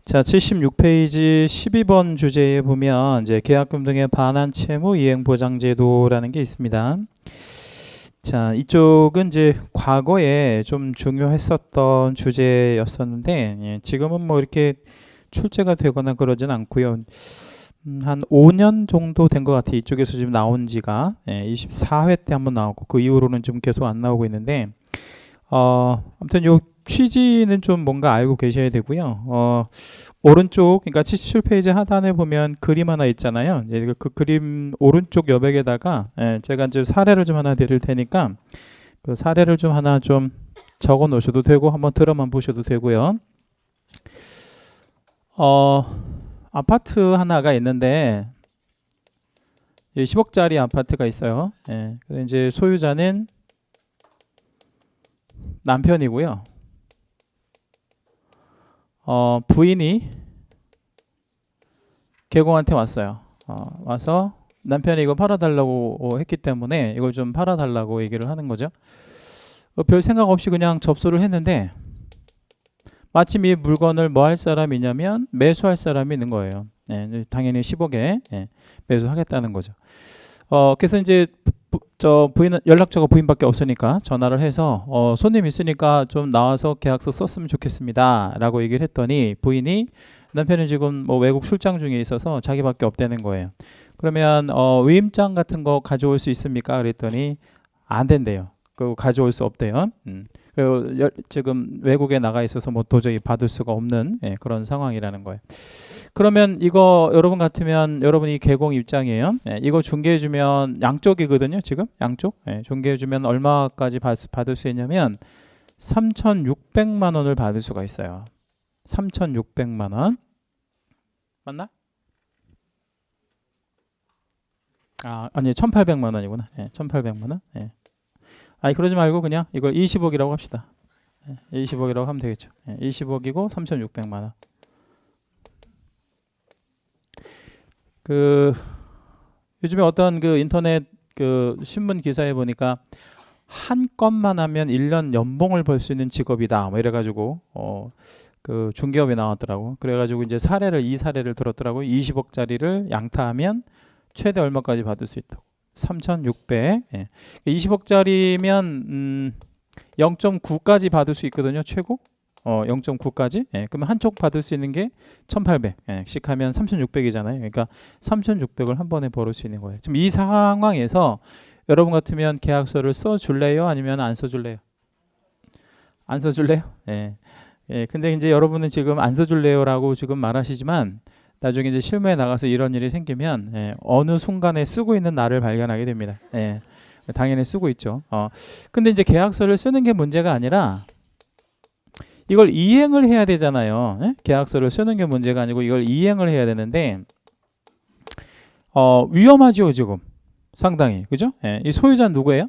자, 76페이지 12번 주제에 보면 이제 계약금 등의 반환 채무 이행 보장 제도라는 게 있습니다. 자, 이쪽은 이제 과거에 좀 중요했었던 주제였었는데 지금은 뭐 이렇게 출제가 되거나 그러진 않고요. 한 5년 정도 된 것 같아요. 이쪽에서 지금 나온 지가 24회 때 한번 나오고 그 이후로는 좀 계속 안 나오고 있는데 아무튼 요 취지는 좀 뭔가 알고 계셔야 되고요. 오른쪽, 그러니까 77페이지 하단에 보면 그림 하나 있잖아요. 그 그림 오른쪽 여백에다가 제가 이제 사례를 좀 하나 드릴 테니까 그 사례를 좀 하나 좀 적어 놓으셔도 되고 한번 들어만 보셔도 되고요. 아파트 하나가 있는데 10억짜리 아파트가 있어요. 이제 소유자는 남편이고요. 부인이 개공한테 왔어요. 와서 남편이 이거 팔아달라고 했기 때문에 이걸 좀 팔아달라고 얘기를 하는 거죠. 별 생각 없이 그냥 접수를 했는데 마침 이 물건을 뭐 할 사람이 있냐면 매수할 사람이 있는 거예요. 당연히 10억에 매수하겠다는 거죠. 그래서 이제 저 부인은 연락처가 부인밖에 없으니까 전화를 해서 손님 있으니까 좀 나와서 계약서 썼으면 좋겠습니다 라고 얘기를 했더니 부인이 남편은 지금 뭐 외국 출장 중에 있어서 자기밖에 없다는 거예요. 그러면 위임장 같은 거 가져올 수 있습니까? 그랬더니 안 된대요. 그거 가져올 수 없대요. 지금 외국에 나가 있어서 뭐 도저히 받을 수가 없는 그런 상황이라는 거예요. 그러면 이거 여러분 같으면 여러분이 개공 입장이에요. 이거 중개해주면 양쪽이거든요. 지금 양쪽 중개해주면 얼마까지 받을 수 있냐면 3,600만 원을 받을 수가 있어요. 3,600만 원 맞나? 아니 1,800만 원이구나. 1,800만 원. 아니 그러지 말고 그냥 이걸 20억이라고 합시다. 20억이라고 하면 되겠죠. 20억이고 3,600만 원. 그 요즘에 어떤 그 인터넷 그 신문 기사에 보니까 한 건만 하면 1년 연봉을 벌 수 있는 직업이다. 뭐 이래가지고 그 중개업이 나왔더라고. 그래가지고 이제 이 사례를 들었더라고. 20억짜리를 양타하면 최대 얼마까지 받을 수 있다고. 3,600. 20억짜리면 0.9까지 받을 수 있거든요. 최고. 0.9까지. 그러면 한쪽 받을 수 있는 게 1,800씩 하면 3,600이잖아요. 그러니까 3,600을 한 번에 벌을 수 있는 거예요. 지금 이 상황에서 여러분 같으면 계약서를 써줄래요? 아니면 안 써줄래요? 안 써줄래요? 근데 이제 여러분은 지금 안 써줄래요라고 지금 말하시지만 나중에 이제 실무에 나가서 이런 일이 생기면 어느 순간에 쓰고 있는 나를 발견하게 됩니다. 당연히 쓰고 있죠. 근데 이제 계약서를 쓰는 게 문제가 아니라 이걸 이행을 해야 되잖아요. 계약서를 쓰는 게 문제가 아니고 이걸 이행을 해야 되는데 위험하죠 지금 상당히. 그죠? 이 소유자는 누구예요?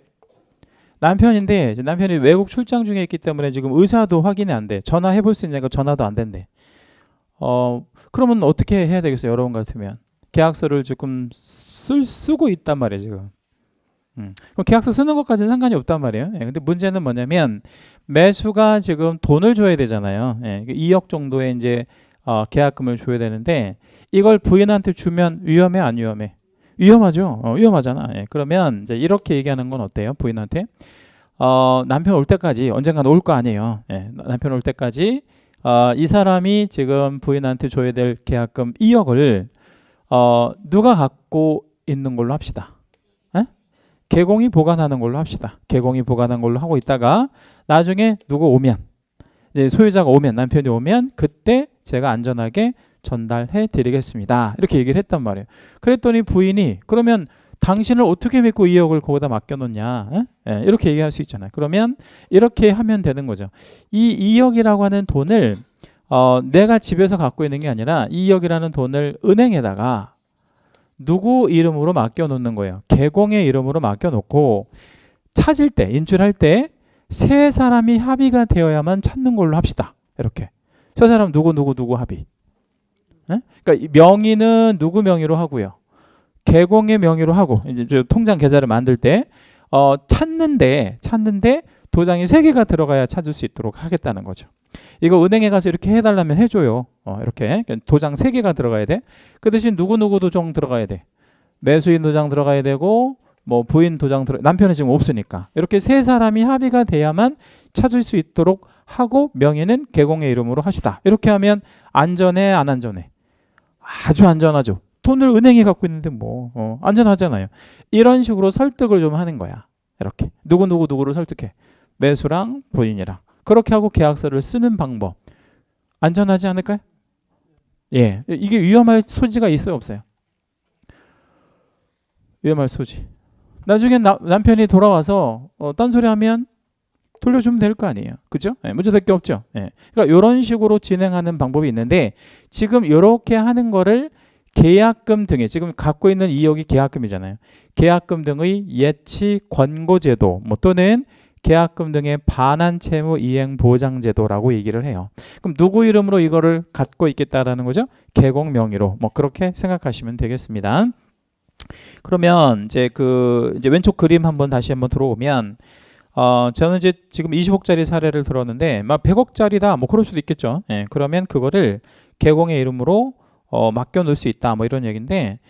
남편인데 남편이 외국 출장 중에 있기 때문에 지금 의사도 확인이 안 돼. 전화해 볼 수 있냐니까 전화도 안 된대. 그러면 어떻게 해야 되겠어요? 여러분 같으면 계약서를 조금 쓰고 있단 말이에요 지금. 그럼 계약서 쓰는 것까지는 상관이 없단 말이에요. 근데 문제는 뭐냐면 매수가 지금 돈을 줘야 되잖아요. 2억 정도의 이제 계약금을 줘야 되는데 이걸 부인한테 주면 위험해 안 위험해? 위험하죠. 위험하잖아. 그러면 이제 이렇게 얘기하는 건 어때요? 부인한테 남편 올 때까지 언젠간 올 거 아니에요. 남편 올 때까지 이 사람이 지금 부인한테 줘야 될 계약금 2억을 누가 갖고 있는 걸로 합시다. 개공이 보관하는 걸로 합시다. 개공이 보관한 걸로 하고 있다가 나중에 누구 오면 이제 소유자가 오면 남편이 오면 그때 제가 안전하게 전달해 드리겠습니다. 이렇게 얘기를 했단 말이에요. 그랬더니 부인이 그러면 당신을 어떻게 믿고 2억을 거기다 맡겨놓냐? 이렇게 얘기할 수 있잖아요. 그러면 이렇게 하면 되는 거죠. 이 2억이라고 하는 돈을 내가 집에서 갖고 있는 게 아니라 2억이라는 돈을 은행에다가 누구 이름으로 맡겨놓는 거예요. 개공의 이름으로 맡겨놓고 찾을 때, 인출할 때 세 사람이 합의가 되어야만 찾는 걸로 합시다. 이렇게. 세 사람 누구 합의. 그러니까 명의는 누구 명의로 하고요. 개공의 명의로 하고 이제 통장 계좌를 만들 때 찾는데 도장이 3개가 들어가야 찾을 수 있도록 하겠다는 거죠. 이거 은행에 가서 이렇게 해달라면 해줘요. 이렇게 도장 3개가 들어가야 돼. 그 대신 누구 도장 들어가야 돼. 매수인 도장 들어가야 되고 뭐 부인 도장 남편은 지금 없으니까 이렇게 3사람이 합의가 돼야만 찾을 수 있도록 하고 명의는 계공의 이름으로 하시다. 이렇게 하면 안전해 안 안전해? 아주 안전하죠. 돈을 은행이 갖고 있는데 뭐 안전하잖아요. 이런 식으로 설득을 좀 하는 거야. 이렇게 누구를 설득해. 매수랑 부인이랑 그렇게 하고 계약서를 쓰는 방법. 안전하지 않을까요? 예, 이게 위험할 소지가 있어요 없어요? 위험할 소지. 나중에 남편이 돌아와서 딴소리하면 돌려주면 될 거 아니에요. 그죠? 예, 문제 될 게 없죠. 예. 그러니까 이런 식으로 진행하는 방법이 있는데 지금 이렇게 하는 거를 계약금 등의 지금 갖고 있는 2억이 계약금이잖아요. 계약금 등의 예치 권고제도 뭐 또는 계약금 등의 반환 채무 이행 보장 제도라고 얘기를 해요. 그럼 누구 이름으로 이거를 갖고 있겠다라는 거죠? 계공 명의로 뭐 그렇게 생각하시면 되겠습니다. 그러면 이제 이제 왼쪽 그림 다시 한번 들어오면 저는 이제 지금 20억짜리 사례를 들었는데 막 100억짜리다 뭐 그럴 수도 있겠죠. 예, 그러면 그거를 계공의 이름으로 맡겨 놓을 수 있다 뭐 이런 얘기인데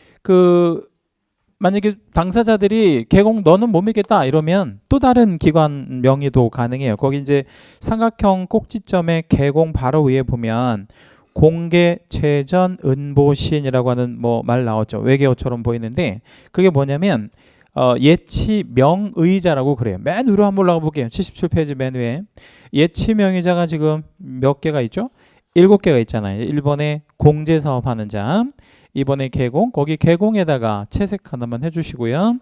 만약에 당사자들이 계공 너는 못 믿겠다 이러면 또 다른 기관 명의도 가능해요. 거기 이제 삼각형 꼭지점의 계공 바로 위에 보면 공개 최전 은보신이라고 하는 뭐 말 나왔죠. 외계어처럼 보이는데 그게 뭐냐면 예치 명의자라고 그래요. 맨 위로 한번 올라가 볼게요. 77페이지 맨 위에 예치 명의자가 지금 몇 개가 있죠? 7개가 있잖아요. 1번에 공제사업하는 자, 2번에 계공, 거기 계공에다가 채색 하나만 해주시고요.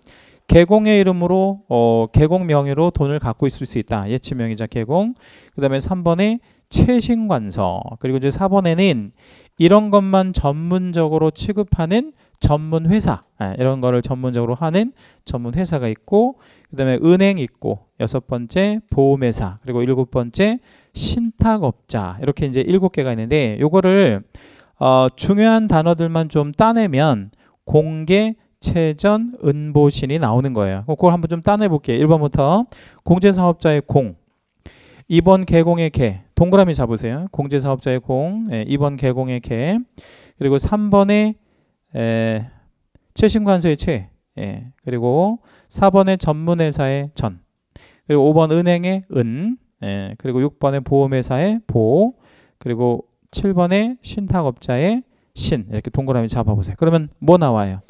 계공의 이름으로 계공 명의로 돈을 갖고 있을 수 있다. 예치 명의자 계공. 그 다음에 3번에 최신관서, 그리고 이제 4번에는 이런 것만 전문적으로 취급하는 전문 회사, 이런 거를 전문적으로 하는 전문 회사가 있고, 그 다음에 은행 있고, 6번째 보험회사, 그리고 7번째 신탁업자, 이렇게 이제 7개가 있는데 요거를 중요한 단어들만 좀 따내면 공개 최전 은보신이 나오는 거예요. 그걸 한번 좀 따내 볼게요. 1번부터 공제사업자의 공, 2번 계공의 계, 동그라미 잡으세요. 공제사업자의 공, 2번 계공의 계, 그리고 3번에 최신관서의 최, 그리고 4번에 전문회사의 전, 그리고 5번 은행의 은, 그리고 6번에 보험회사의 보, 그리고 7번에 신탁업자의 신, 이렇게 동그라미 잡아보세요. 그러면 뭐 나와요?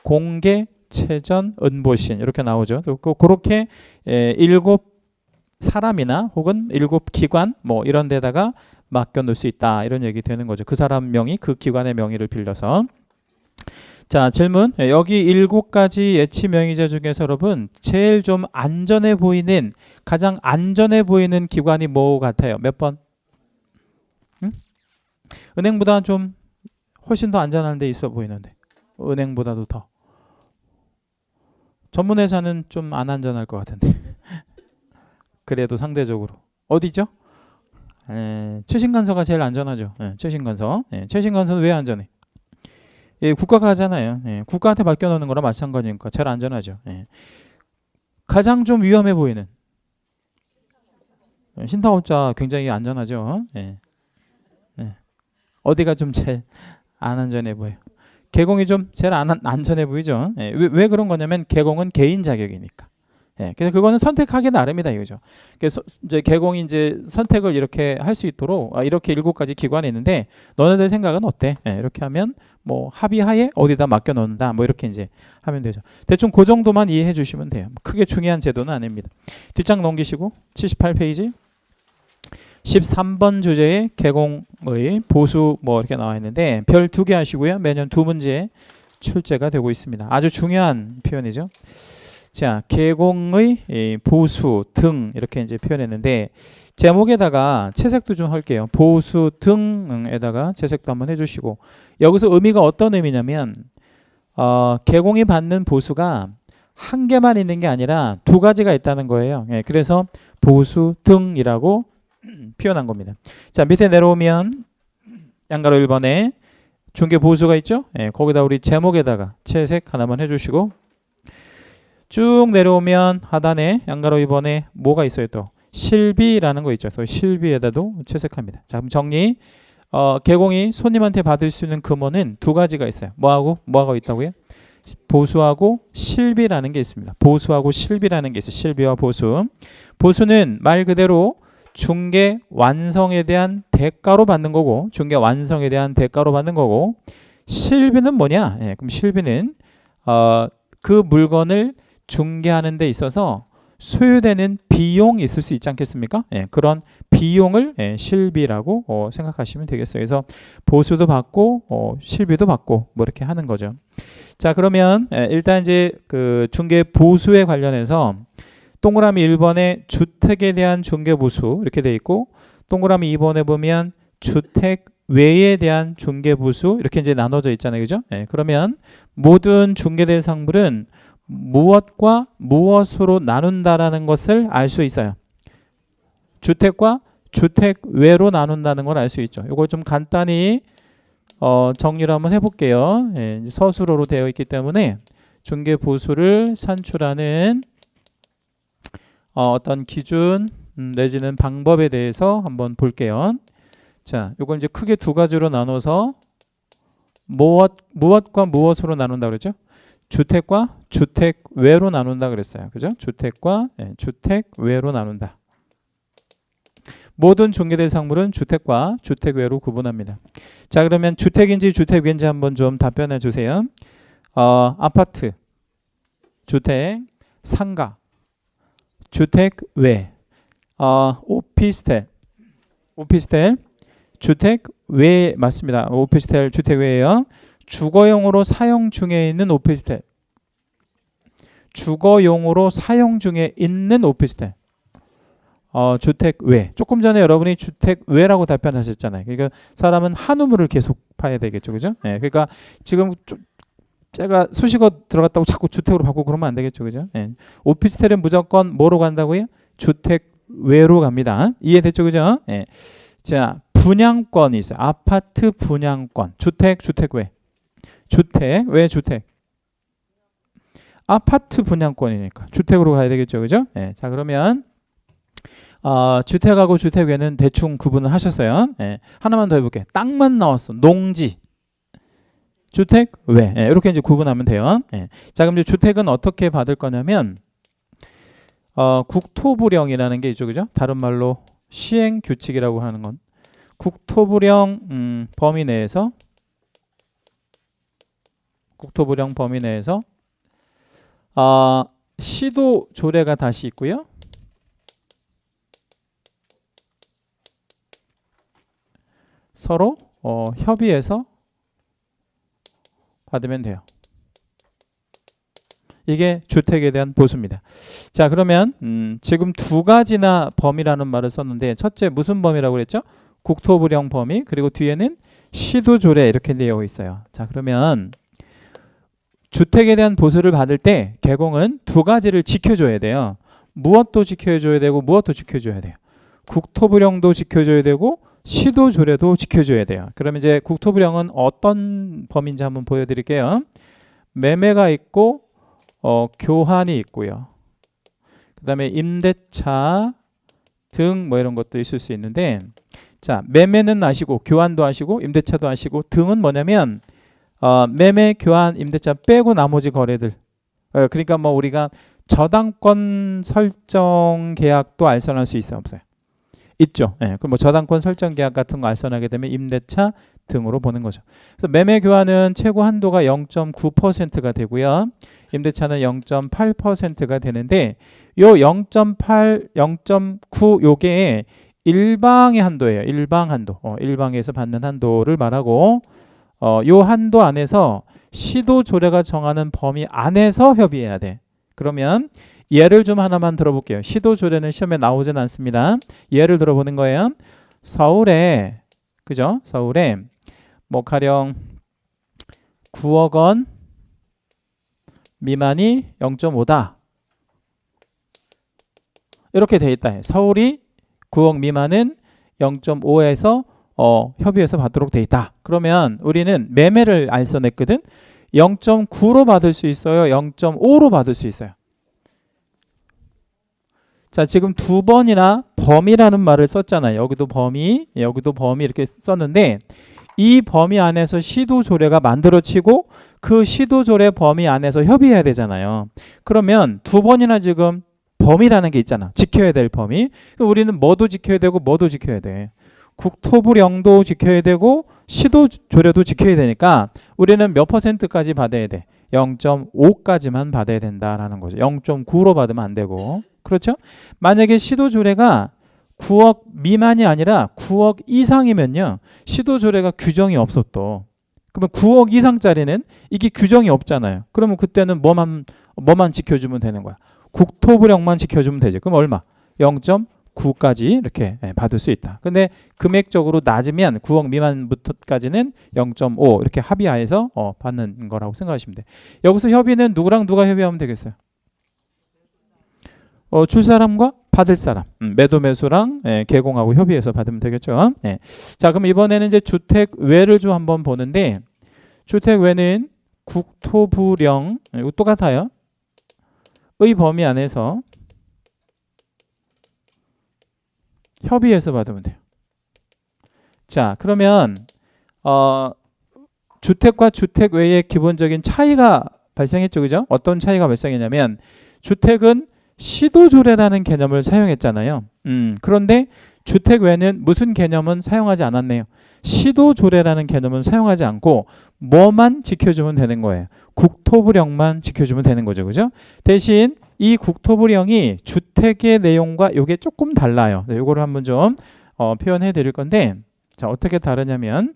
공개 최전 은보신 이렇게 나오죠. 그렇게 7사람이나 혹은 7기관 뭐 이런 데다가 맡겨 놓을 수 있다 이런 얘기 되는 거죠. 그 사람 명의, 그 기관의 명의를 빌려서. 자, 질문. 여기 7가지 예치 명의자 중에서 여러분 제일 좀 안전해 보이는, 가장 안전해 보이는 기관이 뭐 같아요? 몇 번? 응? 은행보다 좀 훨씬 더 안전한 데 있어 보이는데, 은행보다도 더. 전문회사는 좀 안 안전할 것 같은데 그래도 상대적으로 어디죠? 최신관서가 제일 안전하죠. 최신관서. 최신관서는 왜 안전해? 국가가 하잖아요. 국가한테 맡겨놓는 거랑 마찬가지니까 제일 안전하죠. 가장 좀 위험해 보이는 신탁업자 굉장히 안전하죠. 어디가 좀 제일 안 안전해 보여요? 계공이 좀 제일 안전해 보이죠. 왜 그런 거냐면 계공은 개인 자격이니까. 그래서 그거는 선택하기 나름이다 이거죠. 그래서 이제 계공이 이제 선택을 이렇게 할 수 있도록 이렇게 7가지 기관이 있는데 너네들 생각은 어때? 이렇게 하면 뭐 합의하에 어디다 맡겨 놓는다 뭐 이렇게 이제 하면 되죠. 대충 그 정도만 이해해 주시면 돼요. 크게 중요한 제도는 아닙니다. 뒷장 넘기시고 78페이지 13번 주제에 계공의 보수 뭐 이렇게 나와 있는데 별 2개 하시고요. 매년 2문제 출제가 되고 있습니다. 아주 중요한 표현이죠. 자, 계공의 보수 등 이렇게 이제 표현했는데 제목에다가 채색도 좀 할게요. 보수 등에다가 채색도 한번 해주시고, 여기서 의미가 어떤 의미냐면 계공이 받는 보수가 한 개만 있는 게 아니라 2가지가 있다는 거예요. 그래서 보수 등이라고 표현한 겁니다. 자, 밑에 내려오면 양가로 1번에 중개 보수가 있죠. 거기다 우리 제목에다가 채색 하나만 해주시고, 쭉 내려오면 하단에 양가로 2번에 뭐가 있어요? 또 실비라는 거 있죠. 그래서 실비에다도 채색합니다. 자, 그럼 정리. 개공이 손님한테 받을 수 있는 금원은 두 가지가 있어요. 뭐하고 있다고요? 보수하고 실비라는 게 있습니다. 보수하고 실비라는 게 있어요. 실비와 보수. 보수는 말 그대로 중개 완성에 대한 대가로 받는 거고, 중개 완성에 대한 대가로 받는 거고, 실비는 뭐냐? 그럼 실비는 그 물건을 중개하는 데 있어서 소요되는 비용이 있을 수 있지 않겠습니까? 그런 비용을 실비라고 생각하시면 되겠어요. 그래서 보수도 받고 실비도 받고 뭐 이렇게 하는 거죠. 자, 그러면 일단 이제 그 중개 보수에 관련해서 동그라미 1번에 주택에 대한 중개 보수 이렇게 돼 있고, 동그라미 2번에 보면 주택 외에 대한 중개 보수 이렇게 이제 나눠져 있잖아요. 그죠? 그러면 모든 중개 대상물은 무엇과 무엇으로 나눈다라는 것을 알 수 있어요. 주택과 주택 외로 나눈다는 걸 알 수 있죠. 이걸 좀 간단히 정리를 한번 해볼게요. 서술어로 되어 있기 때문에 중개 보수를 산출하는 어떤 기준 내지는 방법에 대해서 한번 볼게요. 자, 이걸 이제 크게 두 가지로 나눠서 무엇과 무엇으로 나눈다 그랬죠? 주택과 주택 외로 나눈다 그랬어요. 그죠? 주택과 주택 외로 나눈다. 모든 중개 대상물은 주택과 주택 외로 구분합니다. 자, 그러면 주택인지 주택 외인지 한번 좀 답변해 주세요. 아파트, 주택, 상가, 주택 외, 오피스텔, 주택 외 맞습니다. 오피스텔 주택 외예요. 주거용으로 사용 중에 있는 오피스텔. 주거용으로 사용 중에 있는 오피스텔. 주택 외. 조금 전에 여러분이 주택 외라고 답변하셨잖아요. 그러니까 사람은 한 우물을 계속 파야 되겠죠. 그죠? 그러니까 지금 제가 수식어 들어갔다고 자꾸 주택으로 바꾸고 그러면 안 되겠죠. 그죠? 오피스텔은 무조건 뭐로 간다고요? 주택 외로 갑니다. 이해됐죠? 그죠? 자, 분양권이 있어요. 아파트 분양권. 주택 외. 주택 외 주택. 아파트 분양권이니까 주택으로 가야 되겠죠. 그죠? 자, 그러면 주택하고 주택 외는 대충 구분을 하셨어요. 하나만 더 해볼게요. 땅만 나왔어. 농지. 주택 외. 이렇게 이제 구분하면 돼요. 자, 그럼 이제 주택은 어떻게 받을 거냐면 국토부령이라는 게 있죠. 그죠? 다른 말로 시행 규칙이라고 하는 건 국토부령 범위 내에서 시도 조례가 다시 있고요. 서로 협의해서 받으면 돼요. 이게 주택에 대한 보수입니다. 자, 그러면 지금 두 가지나 범위라는 말을 썼는데 첫째 무슨 범위라고 그랬죠? 국토부령 범위, 그리고 뒤에는 시도조례 이렇게 되어 있어요. 자, 그러면 주택에 대한 보수를 받을 때 개공은 두 가지를 지켜줘야 돼요. 무엇도 지켜줘야 되고 무엇도 지켜줘야 돼요. 국토부령도 지켜줘야 되고 시도조례도 지켜줘야 돼요. 그럼 이제 국토부령은 어떤 범위인지 한번 보여드릴게요. 매매가 있고 교환이 있고요. 그 다음에 임대차 등 뭐 이런 것도 있을 수 있는데, 자, 매매는 아시고 교환도 아시고 임대차도 아시고 등은 뭐냐면 매매, 교환, 임대차 빼고 나머지 거래들. 그러니까 뭐 우리가 저당권 설정 계약도 알선할 수 있어요, 없어요? 있죠. 그럼 뭐 저당권 설정 계약 같은 거 알선하게 되면 임대차 등으로 보는 거죠. 그래서 매매 교환은 최고 한도가 0.9%가 되고요. 임대차는 0.8%가 되는데 요 0.8, 0.9 요게 일방의 한도예요. 일방 한도. 일방에서 받는 한도를 말하고 요 한도 안에서 시도 조례가 정하는 범위 안에서 협의해야 돼. 그러면 예를 좀 하나만 들어볼게요. 시도 조례는 시험에 나오진 않습니다. 예를 들어보는 거예요. 서울에 그죠? 서울에 뭐 가령 9억 원 미만이 0.5다. 이렇게 돼 있다. 서울이 9억 미만은 0.5에서 협의해서 받도록 돼 있다. 그러면 우리는 매매를 알선했거든. 0.9로 받을 수 있어요. 0.5로 받을 수 있어요. 자, 지금 두 번이나 범위라는 말을 썼잖아요. 여기도 범위, 여기도 범위 이렇게 썼는데 이 범위 안에서 시도조례가 만들어지고 그 시도조례 범위 안에서 협의해야 되잖아요. 그러면 두 번이나 지금 범위라는 게 있잖아. 지켜야 될 범위. 그럼 우리는 뭐도 지켜야 되고 뭐도 지켜야 돼. 국토부령도 지켜야 되고 시도조례도 지켜야 되니까 우리는 몇 %까지 받아야 돼? 0.5까지만 받아야 된다라는 거죠. 0.9로 받으면 안 되고. 그렇죠? 만약에 시도조례가 9억 미만이 아니라 9억 이상이면요. 시도조례가 규정이 없어 또. 그러면 9억 이상짜리는 이게 규정이 없잖아요. 그러면 그때는 뭐만 지켜주면 되는 거야. 국토부령만 지켜주면 되죠. 그럼 얼마? 0.9까지 이렇게 받을 수 있다. 근데 금액적으로 낮으면 9억 미만부터까지는 0.5 이렇게 합의하에서 받는 거라고 생각하시면 돼. 여기서 협의는 누구랑 누가 협의하면 되겠어요? 줄 사람과 받을 사람, 매도 매수랑 개공하고 협의해서 받으면 되겠죠. 자, 그럼 이번에는 이제 주택 외를 좀 한번 보는데 주택 외는 국토부령 이거 똑같아요. 의 범위 안에서 협의해서 받으면 돼요. 자, 그러면 주택과 주택 외의 기본적인 차이가 발생했죠, 그죠? 어떤 차이가 발생했냐면 주택은 시도조례라는 개념을 사용했잖아요. 그런데 주택 외는 무슨 개념은 사용하지 않았네요. 시도조례라는 개념은 사용하지 않고 뭐만 지켜주면 되는 거예요. 국토부령만 지켜주면 되는 거죠. 그죠? 대신 이 국토부령이 주택의 내용과 이게 조금 달라요. 네, 이거를 한번 좀 표현해 드릴 건데 자, 어떻게 다르냐면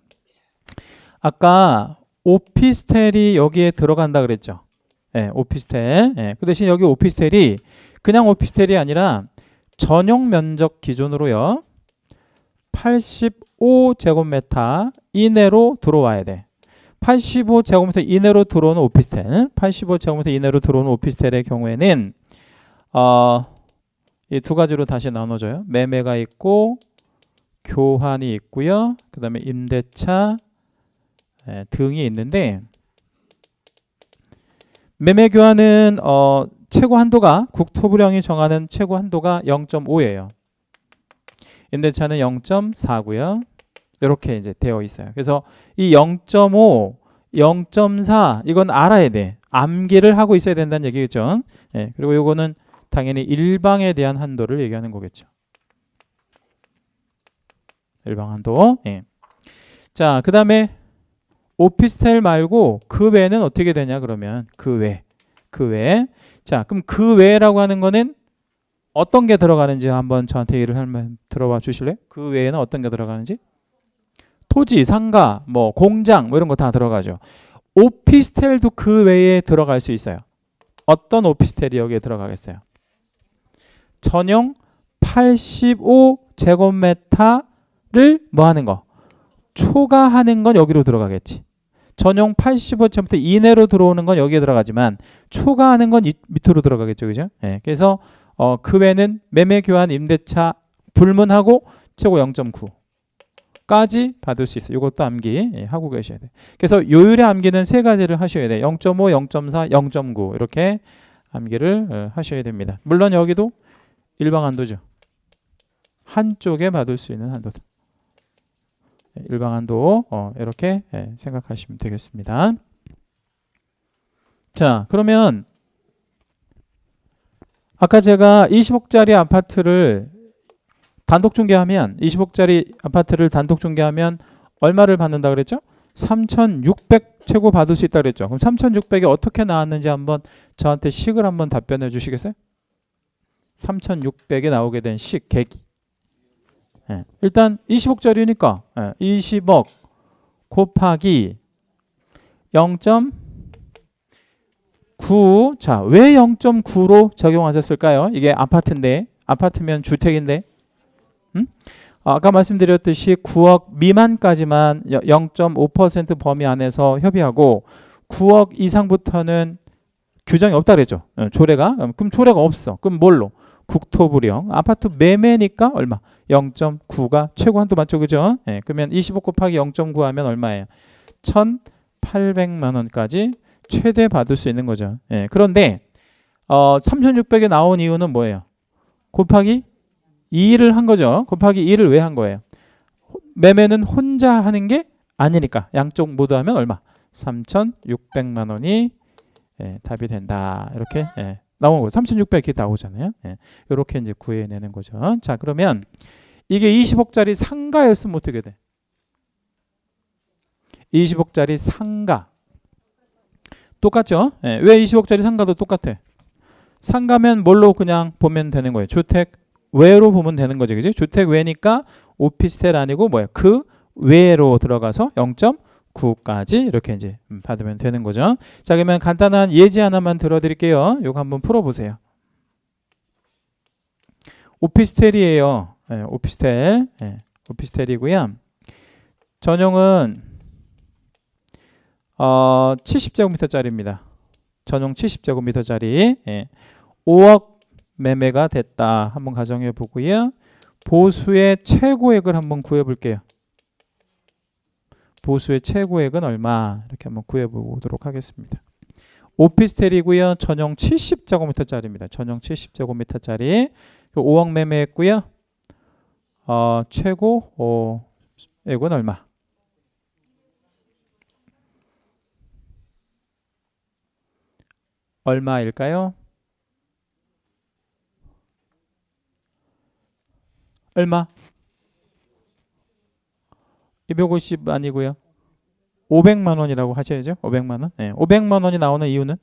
아까 오피스텔이 여기에 들어간다 그랬죠. 오피스텔. 그 대신 여기 오피스텔이 그냥 오피스텔이 아니라 전용 면적 기준으로요. 85제곱미터 이내로 들어와야 돼. 85제곱미터 이내로 들어오는 오피스텔, 85제곱미터 이내로 들어오는 오피스텔의 경우에는 이 두 가지로 다시 나눠져요. 매매가 있고 교환이 있고요. 그 다음에 임대차 등이 있는데 매매 교환은 최고 한도가 국토부령이 정하는 최고 한도가 0.5예요. 임대차는 0.4고요. 이렇게 이제 되어 있어요. 그래서 이 0.5, 0.4 이건 알아야 돼. 암기를 하고 있어야 된다는 얘기겠죠. 그리고 이거는 당연히 일방에 대한 한도를 얘기하는 거겠죠. 일방 한도. 자, 그 다음에 오피스텔 말고 그 외는 어떻게 되냐 그러면 그 외. 자, 그럼 그 외라고 하는 거는 어떤 게 들어가는지 한번 저한테 얘기를 한번 들어봐 주실래요? 그 외에는 어떤 게 들어가는지? 토지, 상가, 뭐 공장 뭐 이런 거 다 들어가죠. 오피스텔도 그 외에 들어갈 수 있어요. 어떤 오피스텔이 여기에 들어가겠어요? 전용 85제곱미터를 뭐 하는 거? 초과하는 건 여기로 들어가겠지. 전용 85제곱미터 이내로 들어오는 건 여기에 들어가지만 초과하는 건 밑으로 들어가겠죠. 그죠? 그래서 그 외는 매매 교환 임대차 불문하고 최고 0.9까지 받을 수 있어요. 이것도 암기 하고 계셔야 돼요. 그래서 요율의 암기는 세 가지를 하셔야 돼요. 0.5, 0.4, 0.9 이렇게 암기를 하셔야 됩니다. 물론 여기도 일방 한도죠. 한쪽에 받을 수 있는 한도도. 일방 한도 이렇게 생각하시면 되겠습니다. 자, 그러면 아까 제가 20억짜리 아파트를 단독 중개하면 20억짜리 아파트를 단독 중개하면 얼마를 받는다 그랬죠? 3,600 최고 받을 수 있다 그랬죠. 그럼 3,600이 어떻게 나왔는지 한번 저한테 식을 한번 답변해 주시겠어요? 3,600이 나오게 된 식, 계기. 일단 20억짜리니까 20억 곱하기 0.9. 자, 왜 0.9로 적용하셨을까요? 이게 아파트인데, 아파트면 주택인데. 아까 말씀드렸듯이 9억 미만까지만 0.5% 범위 안에서 협의하고 9억 이상부터는 규정이 없다 그랬죠. 조례가. 그럼 조례가 없어. 그럼 뭘로? 국토부령. 아파트 매매니까 얼마? 0.9가 최고 한도 맞죠? 그죠? 그러면 25 곱하기 0.9 하면 얼마예요? 1,800만 원까지 최대 받을 수 있는 거죠. 그런데 3,600에 나온 이유는 뭐예요? 곱하기 2를 한 거죠. 곱하기 2를 왜 한 거예요? 매매는 혼자 하는 게 아니니까 양쪽 모두 하면 얼마? 3,600만 원이 답이 된다. 이렇게 나오는 거죠. 3,600 이렇게 나오잖아요. 이렇게 이제 구해내는 거죠. 자, 그러면 이게 20억짜리 상가였으면 어떻게 돼? 20억짜리 상가. 똑같죠? 왜 20억짜리 상가도 똑같아? 상가면 뭘로 그냥 보면 되는 거예요? 주택 외로 보면 되는 거지, 그지? 주택 외니까 오피스텔 아니고 뭐야? 그 외로 들어가서 0.9까지 이렇게 이제 받으면 되는 거죠. 자, 그러면 간단한 예지 하나만 들어드릴게요. 이거 한번 풀어보세요. 오피스텔이에요. 오피스텔, 오피스텔이고요. 전용은 70제곱미터짜리입니다. 전용 70제곱미터짜리 5억 매매가 됐다. 한번 가정해 보고요. 보수의 최고액을 한번 구해 볼게요. 보수의 최고액은 얼마? 이렇게 한번 구해 보도록 하겠습니다. 오피스텔이고요. 전용 70제곱미터짜리입니다. 전용 70제곱미터짜리 5억 매매했고요. 최고액은 얼마? 얼마일까요? 얼마? 250 아니고요. 500만 원이라고 하셔야죠. 500만 원. 500만 원이 나오는 이유는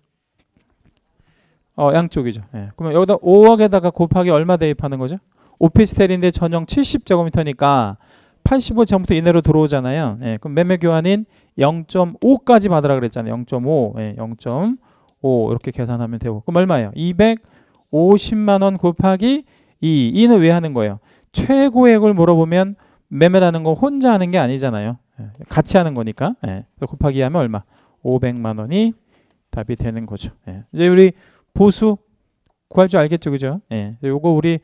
양쪽이죠. 그러면 여기다 5억에다가 곱하기 얼마 대입하는 거죠? 오피스텔인데 전용 70제곱미터니까 85제곱미터 이내로 들어오잖아요. 그럼 매매 교환인 0.5까지 받으라 그랬잖아요. 0.5. 0.5 이렇게 계산하면 되고. 그럼 얼마예요? 250만 원 곱하기 2. 2는 왜 하는 거예요? 최고액을 물어보면 매매라는 거 혼자 하는 게 아니잖아요. 같이 하는 거니까. 곱하기 하면 얼마? 500만 원이 답이 되는 거죠. 이제 우리 보수 구할 줄 알겠죠, 그죠? 요거 우리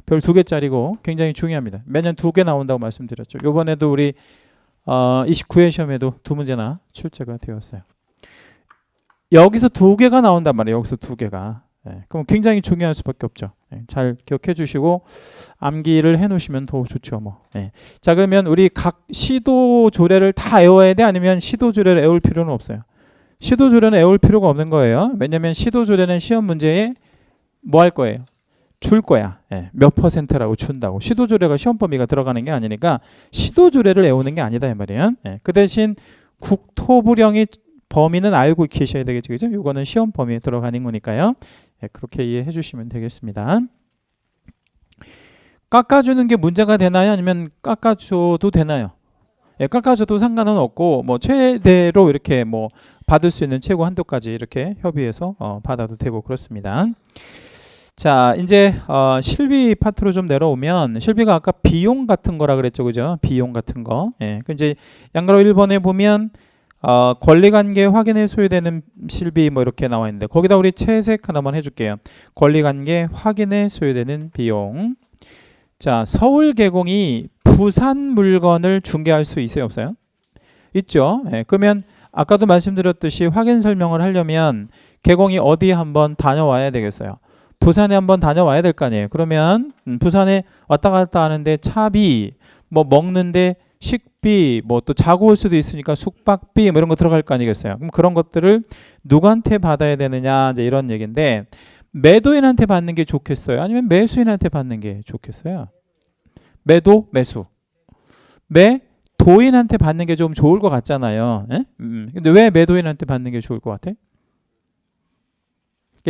별 2개짜리고 굉장히 중요합니다. 매년 2개 나온다고 말씀드렸죠. 요번에도 우리 29회 시험에도 2문제나 출제가 되었어요. 여기서 2개가 나온단 말이에요. 여기서 2개가. 그럼 굉장히 중요할 수밖에 없죠. 잘 기억해 주시고 암기를 해 놓으시면 더 좋죠. 자, 그러면 우리 각 시도 조례를 다 외워야 돼? 아니면 시도 조례를 외울 필요는 없어요? 시도 조례는 외울 필요가 없는 거예요. 왜냐면 시도 조례는 시험 문제에 뭐 할 거예요? 줄 거야. 몇 %라고 준다고. 시도 조례가 시험 범위가 들어가는 게 아니니까 시도 조례를 외우는 게 아니다 이 말이에요. 그 대신 국토부령이 범위는 알고 계셔야 되겠죠. 그죠? 이거는 시험 범위에 들어가는 거니까요. 그렇게 이해해 주시면 되겠습니다. 깎아주는 게 문제가 되나요? 아니면 깎아줘도 되나요? 깎아줘도 상관은 없고 뭐 최대로 이렇게 뭐 받을 수 있는 최고 한도까지 이렇게 협의해서 받아도 되고 그렇습니다. 자, 이제 실비 파트로 좀 내려오면 실비가 아까 비용 같은 거라 그랬죠, 그죠? 비용 같은 거. 그 이제 양가로 1번에 보면 권리관계 확인에 소요되는 실비 뭐 이렇게 나와 있는데 거기다 우리 채색 하나만 해줄게요. 권리관계 확인에 소요되는 비용. 자, 서울개공이 부산 물건을 중개할 수 있어요, 없어요? 있죠. 그러면 아까도 말씀드렸듯이 확인 설명을 하려면 개공이 어디에 한번 다녀와야 되겠어요? 부산에 한번 다녀와야 될 거 아니에요. 그러면 부산에 왔다 갔다 하는데 차비, 뭐 먹는데 식비, 뭐 또 자고 올 수도 있으니까 숙박비 뭐 이런 거 들어갈 거 아니겠어요. 그럼 그런 것들을 누구한테 받아야 되느냐 이제 이런 얘기인데 매도인한테 받는 게 좋겠어요? 아니면 매수인한테 받는 게 좋겠어요? 매도, 매수. 매도인한테 받는 게 좀 좋을 것 같잖아요. 근데 왜 매도인한테 받는 게 좋을 것 같아?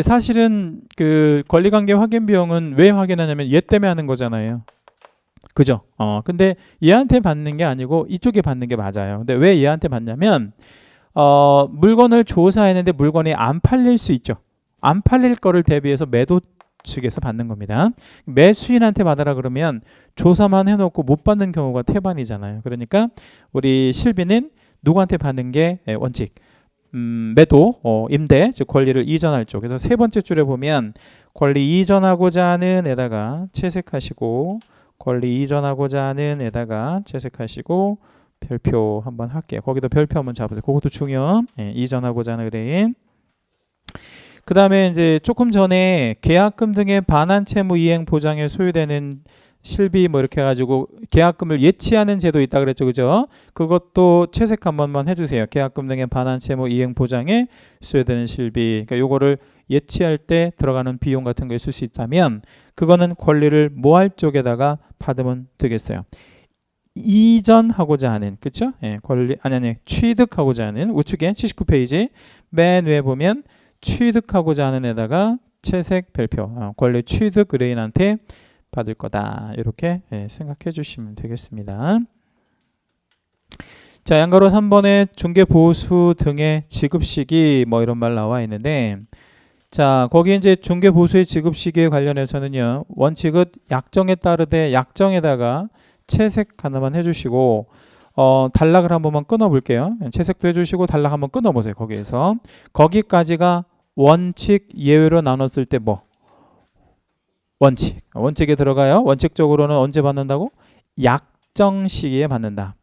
사실은 그 권리관계 확인 비용은 왜 확인하냐면 얘 때문에 하는 거잖아요. 그죠? 근데 얘한테 받는 게 아니고 이쪽에 받는 게 맞아요. 근데 왜 얘한테 받냐면 물건을 조사했는데 물건이 안 팔릴 수 있죠. 안 팔릴 거를 대비해서 매도 측에서 받는 겁니다. 매수인한테 받아라 그러면 조사만 해놓고 못 받는 경우가 태반이잖아요. 그러니까 우리 실비는 누구한테 받는 게 원칙. 매도, 임대, 즉 권리를 이전할 쪽. 그래서 세 번째 줄에 보면 권리 이전하고자 하는 에다가 채색하시고 권리 이전하고자 하는 에다가 채색하시고 별표 한번 할게요. 거기도 별표 한번 잡으세요. 그것도 중요. 이전하고자 하는 의뢰인. 그 다음에 이제 조금 전에 계약금 등의 반환 채무 이행 보장에 소요되는 실비 뭐 이렇게 해가지고 계약금을 예치하는 제도 있다 그랬죠, 그죠? 그것도 채색 한 번만 해주세요. 계약금 등의 반환 채무 이행 보장에 소요되는 실비. 그러니까 요거를 예치할 때 들어가는 비용 같은 거 있을 수 있다면 그거는 권리를 모할 쪽에다가 받으면 되겠어요. 이전하고자 하는, 그쵸? 예, 권리 아니 취득하고자 하는 우측에 79페이지 맨 위에 보면 취득하고자 하는 에다가 채색 별표 권리 취득 의뢰인한테 받을 거다. 이렇게 생각해 주시면 되겠습니다. 자, 양가로 3번에 중개보수 등의 지급시기 뭐 이런 말 나와 있는데, 자, 거기 이제 중개보수의 지급시기에 관련해서는요, 원칙은 약정에 따르되 약정에다가 채색 하나만 해주시고, 단락을 한 번만 끊어볼게요. 채색도 해주시고 단락 한번 끊어보세요. 거기에서 거기까지가 원칙 예외로 나눴을 때 뭐? 원칙에 들어가요. 원칙적으로는 언제 받는다고? 약정 시기에 받는다.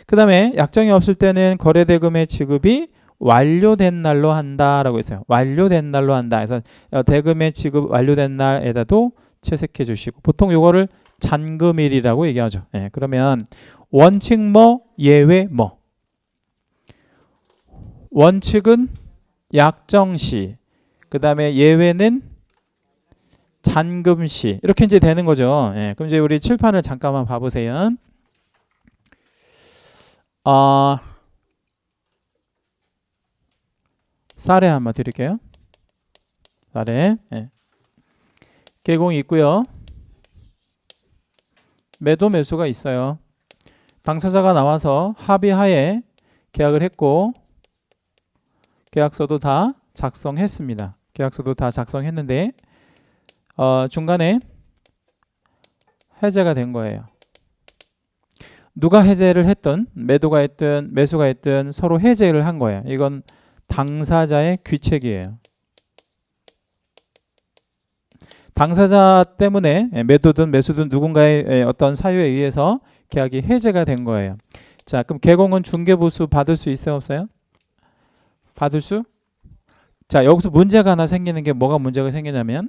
그 다음에 약정이 없을 때는 거래대금의 지급이 완료된 날로 한다라고 했어요. 완료된 날로 한다. 그래서 대금의 지급 완료된 날에다도 채색해 주시고, 보통 요거를 잔금일이라고 얘기하죠. 예, 그러면 원칙 뭐 예외 뭐. 원칙은 약정시, 그 다음에 예외는 잔금시, 이렇게 이제 되는 거죠. 예, 그럼 이제 우리 칠판을 잠깐만 봐보세요. 사례 한번 드릴게요. 사례. 예. 계공이 있고요. 매도 매수가 있어요. 당사자가 나와서 합의하에 계약을 했고 계약서도 다 작성했습니다. 계약서도 다 작성했는데 중간에 해제가 된 거예요. 누가 해제를 했든 매도가 했든 매수가 했든 서로 해제를 한 거예요. 이건 당사자의 귀책이에요. 당사자 때문에 매도든 매수든 누군가의 어떤 사유에 의해서 계약이 해제가 된 거예요. 자, 그럼 개공은 중개보수 받을 수 있어요, 없어요? 받을 수? 자, 여기서 문제가 하나 생기는 게 뭐가 문제가 생기냐면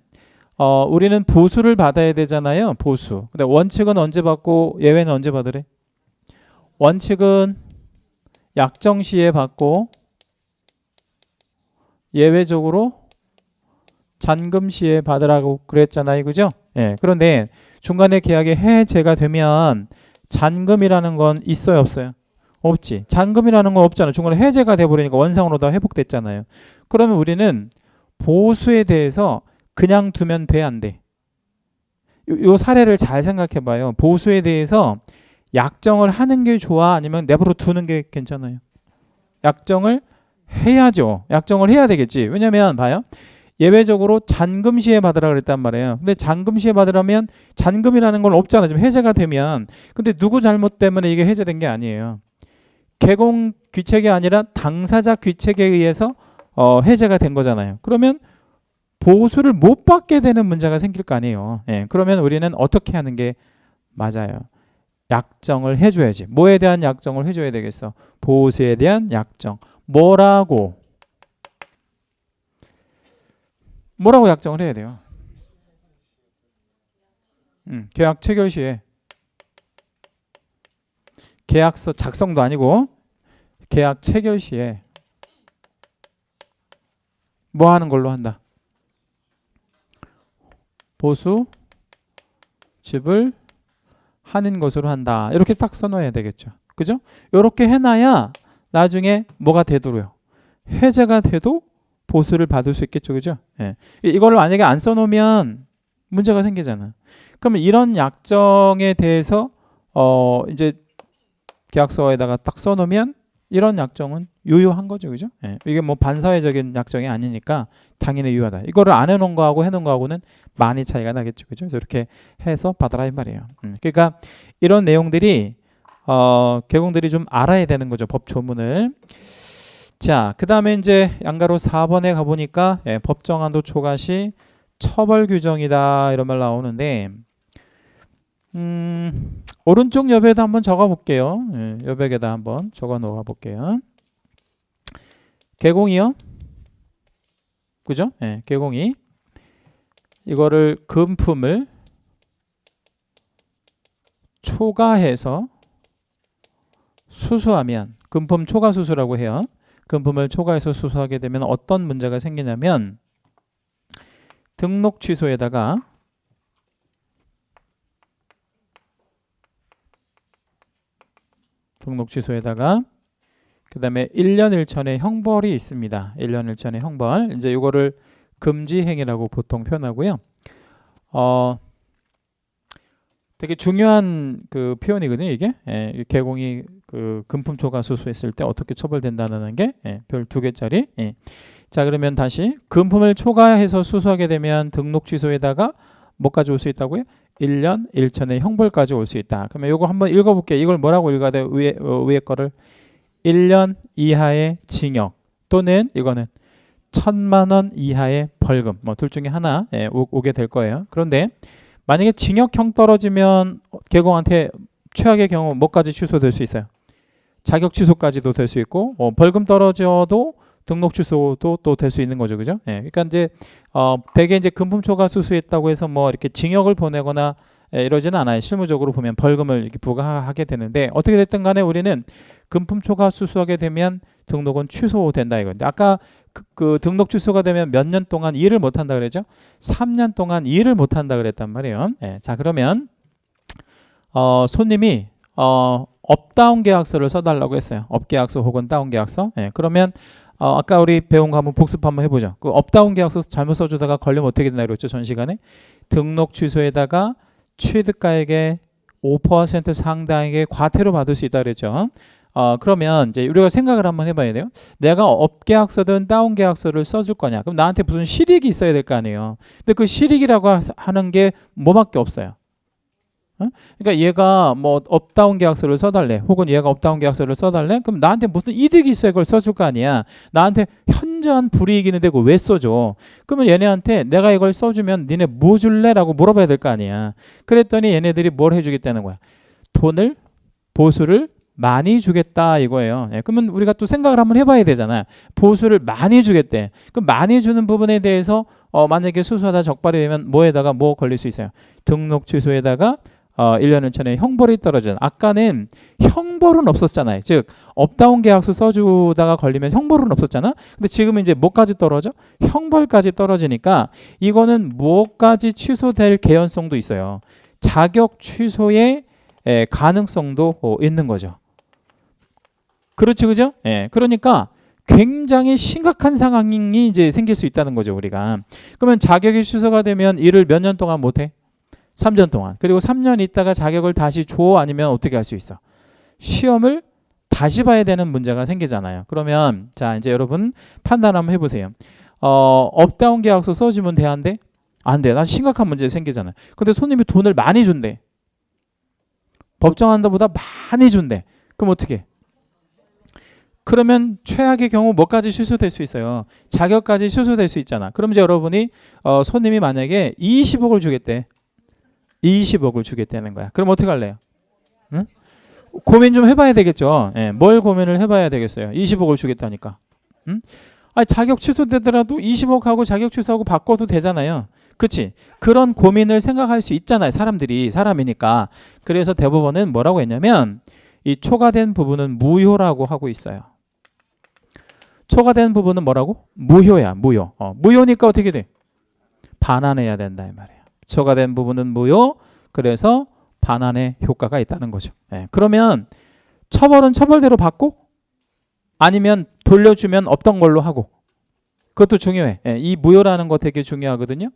우리는 보수를 받아야 되잖아요. 보수. 근데 원칙은 언제 받고 예외는 언제 받으래? 원칙은 약정 시에 받고 예외적으로 잔금 시에 받으라고 그랬잖아요. 그죠? 예. 그런데 중간에 계약이 해제가 되면 잔금이라는 건 있어요, 없어요? 없지. 잔금이라는 건 없잖아. 중간에 해제가 돼버리니까 원상으로 다 회복됐잖아요. 그러면 우리는 보수에 대해서 그냥 두면 돼, 안 돼? 요 사례를 잘 생각해 봐요. 보수에 대해서 약정을 하는 게 좋아? 아니면 내버려 두는 게 괜찮아요? 약정을 해야죠. 약정을 해야 되겠지. 왜냐면 봐요. 예외적으로 잔금 시에 받으라 그랬단 말이에요. 근데 잔금 시에 받으려면 잔금이라는 건 없잖아. 지금 해제가 되면. 근데 누구 잘못 때문에 이게 해제된 게 아니에요. 개공 귀책이 아니라 당사자 귀책에 의해서 해제가 된 거잖아요. 그러면 보수를 못 받게 되는 문제가 생길 거 아니에요. 예, 그러면 우리는 어떻게 하는 게 맞아요? 약정을 해줘야지. 뭐에 대한 약정을 해줘야 되겠어? 보수에 대한 약정. 뭐라고 약정을 해야 돼요? 계약 체결 시에 계약서 작성도 아니고 계약 체결 시에 뭐 하는 걸로 한다? 보수 집을 하는 것으로 한다. 이렇게 딱 써놔야 되겠죠. 그죠? 이렇게 해놔야 나중에 뭐가 되도록요? 해제가 돼도 보수를 받을 수 있겠죠. 그죠? 예. 이걸 만약에 안 써놓으면 문제가 생기잖아. 그러면 이런 약정에 대해서 이제 계약서에다가 딱 써놓으면 이런 약정은 유효한 거죠. 그죠? 예. 이게 뭐 반사회적인 약정이 아니니까 당연히 유효하다. 이거를 안 해놓은 거하고 해놓은 거하고는 많이 차이가 나겠죠. 그죠? 그래서 이렇게 해서 받아라 이 말이에요. 그러니까 이런 내용들이 개공들이 좀 알아야 되는 거죠. 법 조문을. 자, 그 다음에 이제 양가로 4번에 가보니까 법정한도 초과시 처벌 규정이다 이런 말 나오는데 오른쪽 여백에다 한번 적어 볼게요. 여백에다 한번 적어 놓아 볼게요. 개공이요. 그죠? 예, 개공이 이거를 금품을 초과해서 수수하면 금품 초과 수수라고 해요. 금품을 초과해서 수수하게 되면 어떤 문제가 생기냐면 등록 취소에다가 그 다음에 1년 1천의 형벌이 있습니다. 1년 1천의 형벌. 이제 이거를 금지행위라고 보통 표현하고요. 되게 중요한 그 표현이거든요, 이게. 예, 개공이 그 금품 초과 수수했을 때 어떻게 처벌된다는 게 별 2개짜리. 예. 자, 그러면 다시 금품을 초과해서 수수하게 되면 등록 취소에다가 뭐까지 올 수 있다고요? 1년 1천의 형벌까지 올 수 있다. 그러면 이거 한번 읽어볼게요. 이걸 뭐라고 읽어야 돼요? 위에 거를 1년 이하의 징역 또는 이거는 1,000만 원 이하의 벌금, 뭐 둘 중에 하나 오게 될 거예요. 그런데 만약에 징역형 떨어지면 개공한테 최악의 경우 뭐까지 취소될 수 있어요? 자격 취소까지도 될 수 있고, 벌금 떨어져도 등록 취소도 또 될 수 있는 거죠, 그죠? 그러니까 이제 대개 이제 금품 초과 수수했다고 해서 뭐 이렇게 징역을 보내거나 이러지는 않아요. 실무적으로 보면 벌금을 이렇게 부과하게 되는데 어떻게 됐든 간에 우리는 금품 초과 수수하게 되면 등록은 취소된다 이건데 아까 그 등록 취소가 되면 몇 년 동안 일을 못 한다 그랬죠? 3년 동안 일을 못 한다 그랬단 말이에요. 자, 그러면 손님이 업다운 계약서를 써달라고 했어요. 업계약서 혹은 다운 계약서. 그러면 아까 우리 배운 거 한번 복습 한번 해보죠. 그 업다운 계약서 잘못 써주다가 걸리면 어떻게 된다 그랬죠? 전 시간에 등록 취소에다가 취득가액의 5% 상당의 과태료 받을 수 있다 그랬죠. 그러면 이제 우리가 생각을 한번 해봐야 돼요. 내가 업계약서든 다운계약서를 써줄 거냐? 그럼 나한테 무슨 실익이 있어야 될 거 아니에요. 근데 그 실익이라고 하는 게 뭐밖에 없어요. 그러니까 얘가 뭐 업다운 계약서를 써달래, 혹은 얘가 업다운 계약서를 써달래. 그럼 나한테 무슨 이득이 있어야 그걸 써줄 거 아니야. 나한테 현저한 불이익이 있는데 그걸 왜 써줘? 그러면 얘네한테 내가 이걸 써주면 니네 뭐 줄래? 라고 물어봐야 될 거 아니야. 그랬더니 얘네들이 뭘 해주겠다는 거야? 돈을, 보수를 많이 주겠다 이거예요. 그러면 우리가 또 생각을 한번 해봐야 되잖아. 보수를 많이 주겠대. 그럼 많이 주는 부분에 대해서 만약에 수수하다 적발이 되면 뭐에다가 뭐 걸릴 수 있어요? 등록 취소에다가 1년 1천의 형벌이 떨어지는. 아까는 형벌은 없었잖아요. 즉 업다운 계약서 써주다가 걸리면 형벌은 없었잖아. 근데 지금은 이제 뭐까지 떨어져? 형벌까지 떨어지니까 이거는 뭐까지 취소될 개연성도 있어요. 자격 취소의 가능성도 있는 거죠. 그렇지, 그죠? 그러니까 굉장히 심각한 상황이 이제 생길 수 있다는 거죠, 우리가. 그러면 자격이 취소가 되면 일을 몇 년 동안 못해? 3년 동안. 그리고 3년 있다가 자격을 다시 줘? 아니면 어떻게 할 수 있어? 시험을 다시 봐야 되는 문제가 생기잖아요. 그러면 자, 이제 여러분 판단 한번 해보세요. 업다운 계약서 써주면 돼? 안 돼? 안 돼. 난 심각한 문제 생기잖아요. 근데 손님이 돈을 많이 준대. 법정한다보다 많이 준대. 그럼 어떻게? 그러면 최악의 경우 뭐까지 취소될 수 있어요? 자격까지 취소될 수 있잖아. 그럼 이제 여러분이 손님이 만약에 20억을 주겠대. 20억을 주겠다는 거야. 그럼 어떻게 할래요? 응? 고민 좀 해봐야 되겠죠. 뭘 고민을 해봐야 되겠어요? 20억을 주겠다니까. 응? 아니, 자격 취소되더라도 20억하고 자격 취소하고 바꿔도 되잖아요. 그치? 그런 고민을 생각할 수 있잖아요. 사람이니까. 그래서 대법원은 뭐라고 했냐면 이 초과된 부분은 무효라고 하고 있어요. 초과된 부분은 뭐라고? 무효야. 무효. 무효니까 어떻게 돼? 반환해야 된다 이 말이에요. 초과된 부분은 무효. 그래서 반환의 효과가 있다는 거죠. 그러면 처벌은 처벌대로 받고 아니면 돌려주면 없던 걸로 하고. 그것도 중요해. 이 무효라는 거 되게 중요하거든요.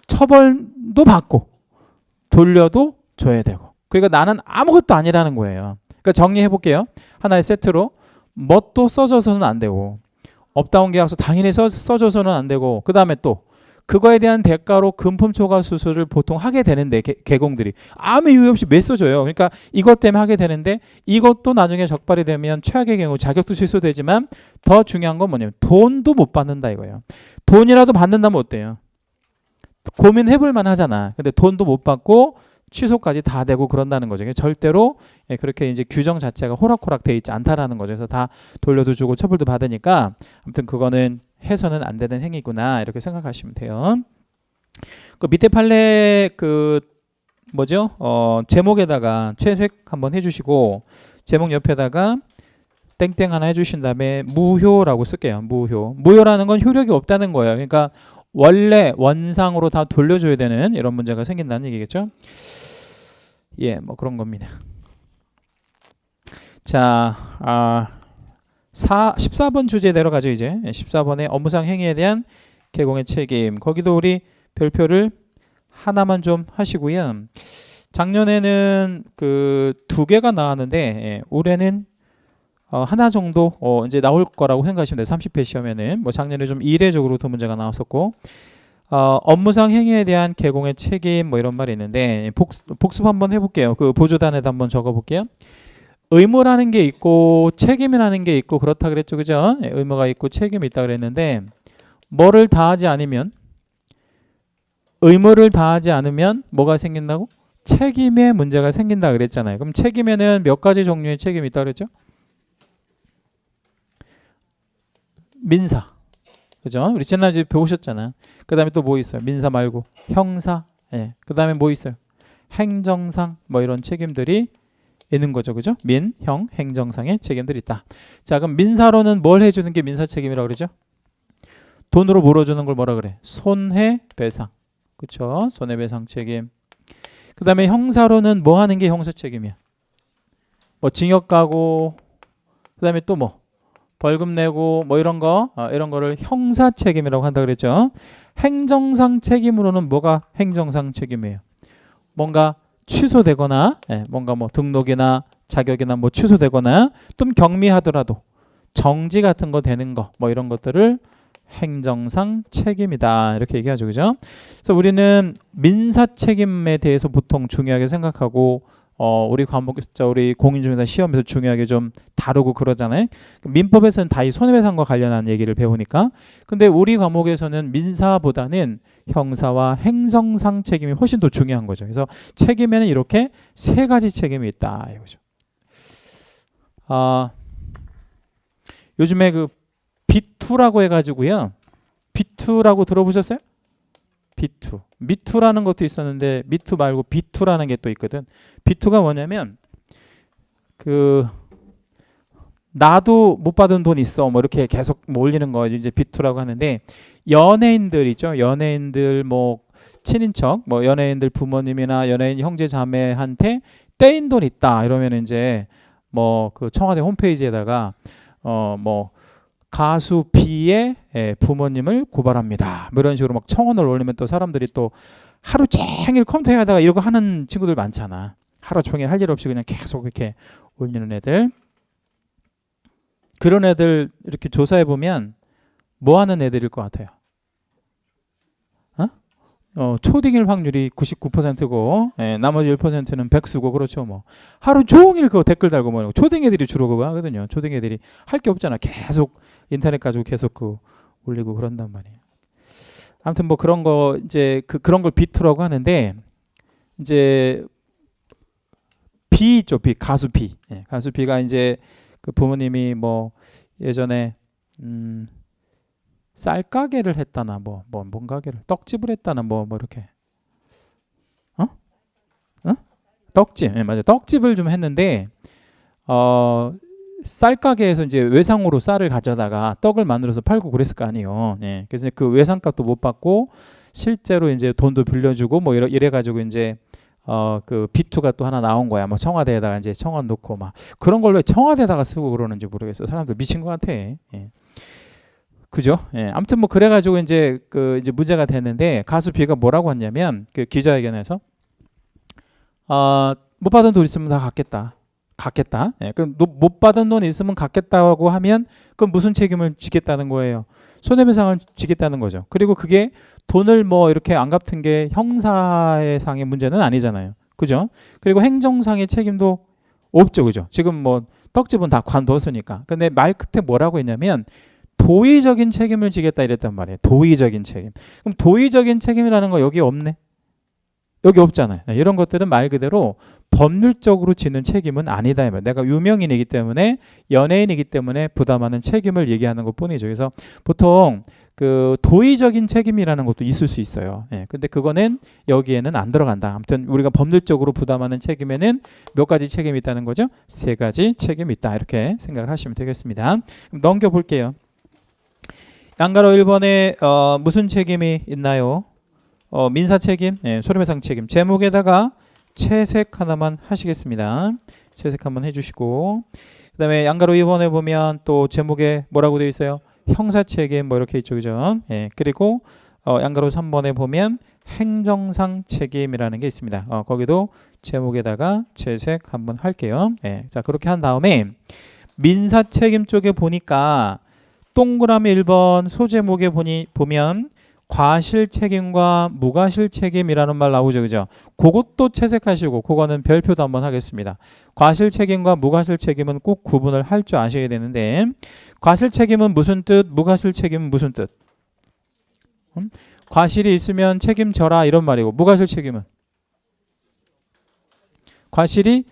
처벌도 받고 돌려도 줘야 되고. 그러니까 나는 아무것도 아니라는 거예요. 그러니까 정리해 볼게요. 하나의 세트로 뭣도 써줘서는 안 되고, 업다운 계약서 당연히 써줘서는 안 되고, 그 다음에 또 그거에 대한 대가로 금품 초과 수수를 보통 하게 되는데 개공들이 아무 이유 없이 왜 써줘요. 그러니까 이것 때문에 하게 되는데 이것도 나중에 적발이 되면 최악의 경우 자격도 취소되지만 더 중요한 건 뭐냐면 돈도 못 받는다 이거예요. 돈이라도 받는다면 어때요? 고민해볼 만하잖아. 근데 돈도 못 받고 취소까지 다 되고 그런다는 거죠. 절대로 그렇게 이제 규정 자체가 호락호락 돼 있지 않다라는 거죠. 그래서 다 돌려도 주고 처벌도 받으니까 아무튼 그거는 해서는 안 되는 행위구나 이렇게 생각하시면 돼요. 그 밑에 판례 그 뭐죠? 제목에다가 채색 한번 해주시고 제목 옆에다가 땡땡 하나 해주신 다음에 무효라고 쓸게요. 무효라는 건 효력이 없다는 거예요. 그러니까 원래 원상으로 다 돌려줘야 되는 이런 문제가 생긴다는 얘기겠죠. 예, 뭐 그런 겁니다. 자, 14번 주제대로 가죠. 이제 14번에 업무상 행위에 대한 개공의 책임. 거기도 우리 별표를 하나만 좀 하시고요. 작년에는 그 2개가 나왔는데 올해는 하나 정도 이제 나올 거라고 생각하시면 돼요. 30회 시험에는 뭐 작년에 좀 이례적으로 두 문제가 나왔었고 업무상 행위에 대한 개공의 책임 뭐 이런 말이 있는데 복습 한번 해볼게요. 그 보조단에도 한번 적어볼게요. 의무라는 게 있고 책임이라는 게 있고 그렇다 그랬죠, 그죠? 의무가 있고 책임이 있다 그랬는데 뭐를 다하지 않으면 의무를 다하지 않으면 뭐가 생긴다고? 책임에 문제가 생긴다 그랬잖아요. 그럼 책임에는 몇 가지 종류의 책임이 있다 그랬죠? 민사, 그죠? 우리 지난주에 배우셨잖아. 그 다음에 또 뭐 있어요? 민사 말고 형사, 예. 그 다음에 뭐 있어요? 행정상, 뭐 이런 책임들이 있는 거죠, 그죠? 민, 형, 행정상의 책임들이 있다. 자, 그럼 민사로는 뭘 해주는 게 민사 책임이라고 그러죠? 돈으로 물어주는 걸 뭐라 그래? 손해배상, 그렇죠? 손해배상 책임. 그 다음에 형사로는 뭐 하는 게 형사 책임이야? 뭐 징역 가고, 그 다음에 또 뭐? 벌금 내고 뭐 이런 거를 형사 책임이라고 한다 그랬죠. 행정상 책임으로는 뭐가 행정상 책임이에요? 뭔가 취소되거나 뭔가 뭐 등록이나 자격이나 뭐 취소되거나 좀 경미하더라도 정지 같은 거 되는 거 뭐 이런 것들을 행정상 책임이다 이렇게 얘기하죠, 그죠? 그래서 우리는 민사 책임에 대해서 보통 중요하게 생각하고 우리 과목에서 우리 공인중개사 시험에서 중요하게 좀 다루고 그러잖아요. 민법에서는 다 이 손해배상과 관련한 얘기를 배우니까. 근데 우리 과목에서는 민사보다는 형사와 행정상 책임이 훨씬 더 중요한 거죠. 그래서 책임에는 이렇게 3가지 책임이 있다 이거죠. 요즘에 그 B2라고 해가지고요. B2라고 들어보셨어요? B2. 미투라는 것도 있었는데 미투 말고 B2라는 게 또 있거든. B2가 뭐냐면 그 나도 못 받은 돈 있어 뭐 이렇게 계속 뭐 올리는 거 이제 B2라고 하는데 연예인들 있죠. 연예인들 뭐 친인척 뭐 연예인들 부모님이나 연예인 형제 자매한테 떼인 돈 있다 이러면 이제 뭐 그 청와대 홈페이지에다가 뭐 가수 B의 부모님을 고발합니다. 뭐 이런 식으로 막 청원을 올리면 또 사람들이 또 하루 종일 컴퓨터에 하다가 이러고 하는 친구들 많잖아. 하루 종일 할 일 없이 그냥 계속 이렇게 올리는 애들. 그런 애들 이렇게 조사해 보면 뭐 하는 애들일 것 같아요? 초딩일 확률이 99%고 나머지 1%는 백수고 그렇죠. 뭐 하루 종일 그거 댓글 달고 뭐 초딩 애들이 주로 그거 하거든요. 초딩 애들이 할 게 없잖아. 계속 인터넷 가지고 계속 그 올리고 그런단 말이에요. 아무튼 뭐 그런 거 이제 그런 걸 B2라고 하는데 이제 B 있죠. B 가수 B. 가수 B가 이제 그 부모님이 뭐 예전에 쌀 가게를 했다나 뭔 가게를 떡집을 했다나 뭐 이렇게 떡집 맞아요. 떡집을 좀 했는데 쌀 가게에서 이제 외상으로 쌀을 가져다가 떡을 만들어서 팔고 그랬을 거 아니에요. 그래서 그 외상값도 못 받고 실제로 이제 돈도 빌려주고 뭐 이래 가지고 이제 그 B2가 또 하나 나온 거야. 뭐 청와대에다가 이제 청원 놓고 막 그런 걸 왜 청와대에다가 쓰고 그러는지 모르겠어. 사람들 미친 것 같아. 그죠? 아무튼 뭐 그래가지고 이제 이제 문제가 됐는데 가수 B가 뭐라고 했냐면 그 기자회견에서 못 받은 돈 있으면 다 갖겠다. 그럼 못 받은 돈 있으면 갖겠다고 하면 그럼 무슨 책임을 지겠다는 거예요? 손해배상을 지겠다는 거죠. 그리고 그게 돈을 뭐 이렇게 안 갚은 게 형사의 상의 문제는 아니잖아요. 그죠? 그리고 행정상의 책임도 없죠. 그죠? 지금 뭐 떡집은 다 관뒀으니까. 근데 말 끝에 뭐라고 했냐면 도의적인 책임을 지겠다 이랬단 말이에요. 도의적인 책임. 그럼 도의적인 책임이라는 거 여기 없네. 여기 없잖아요. 이런 것들은 말 그대로 법률적으로 지는 책임은 아니다. 이 말. 내가 유명인이기 때문에 연예인이기 때문에 부담하는 책임을 얘기하는 것뿐이죠. 그래서 보통 그 도의적인 책임이라는 것도 있을 수 있어요. 예, 근데 그거는 여기에는 안 들어간다. 아무튼 우리가 법률적으로 부담하는 책임에는 몇 가지 책임이 있다는 거죠? 세 가지 책임이 있다. 이렇게 생각을 하시면 되겠습니다. 그럼 넘겨볼게요. 양가로 1번에 무슨 책임이 있나요? 민사 책임, 예, 손해배상 책임. 제목에다가 채색 하나만 하시겠습니다. 채색 한번 해주시고, 그 다음에 양가로 2번에 보면 또 제목에 뭐라고 되어 있어요? 형사 책임 뭐 이렇게 있죠, 그죠? 예, 그리고 양가로 3번에 보면 행정상 책임이라는 게 있습니다. 거기도 제목에다가 채색 한번 할게요. 예, 자, 그렇게 한 다음에 민사 책임 쪽에 보니까 동그라미 1번 소제목에 보면 과실 책임과 무과실 책임이라는 말 나오죠, 그죠? 그것도 채색하시고, 그거는 별표도 한번 하겠습니다. 과실 책임과 무과실 책임은 꼭 구분을 할 줄 아셔야 되는데, 과실 책임은 무슨 뜻? 무과실 책임은 무슨 뜻? 과실이 있으면 책임져라 이런 말이고, 무과실 책임은 과실이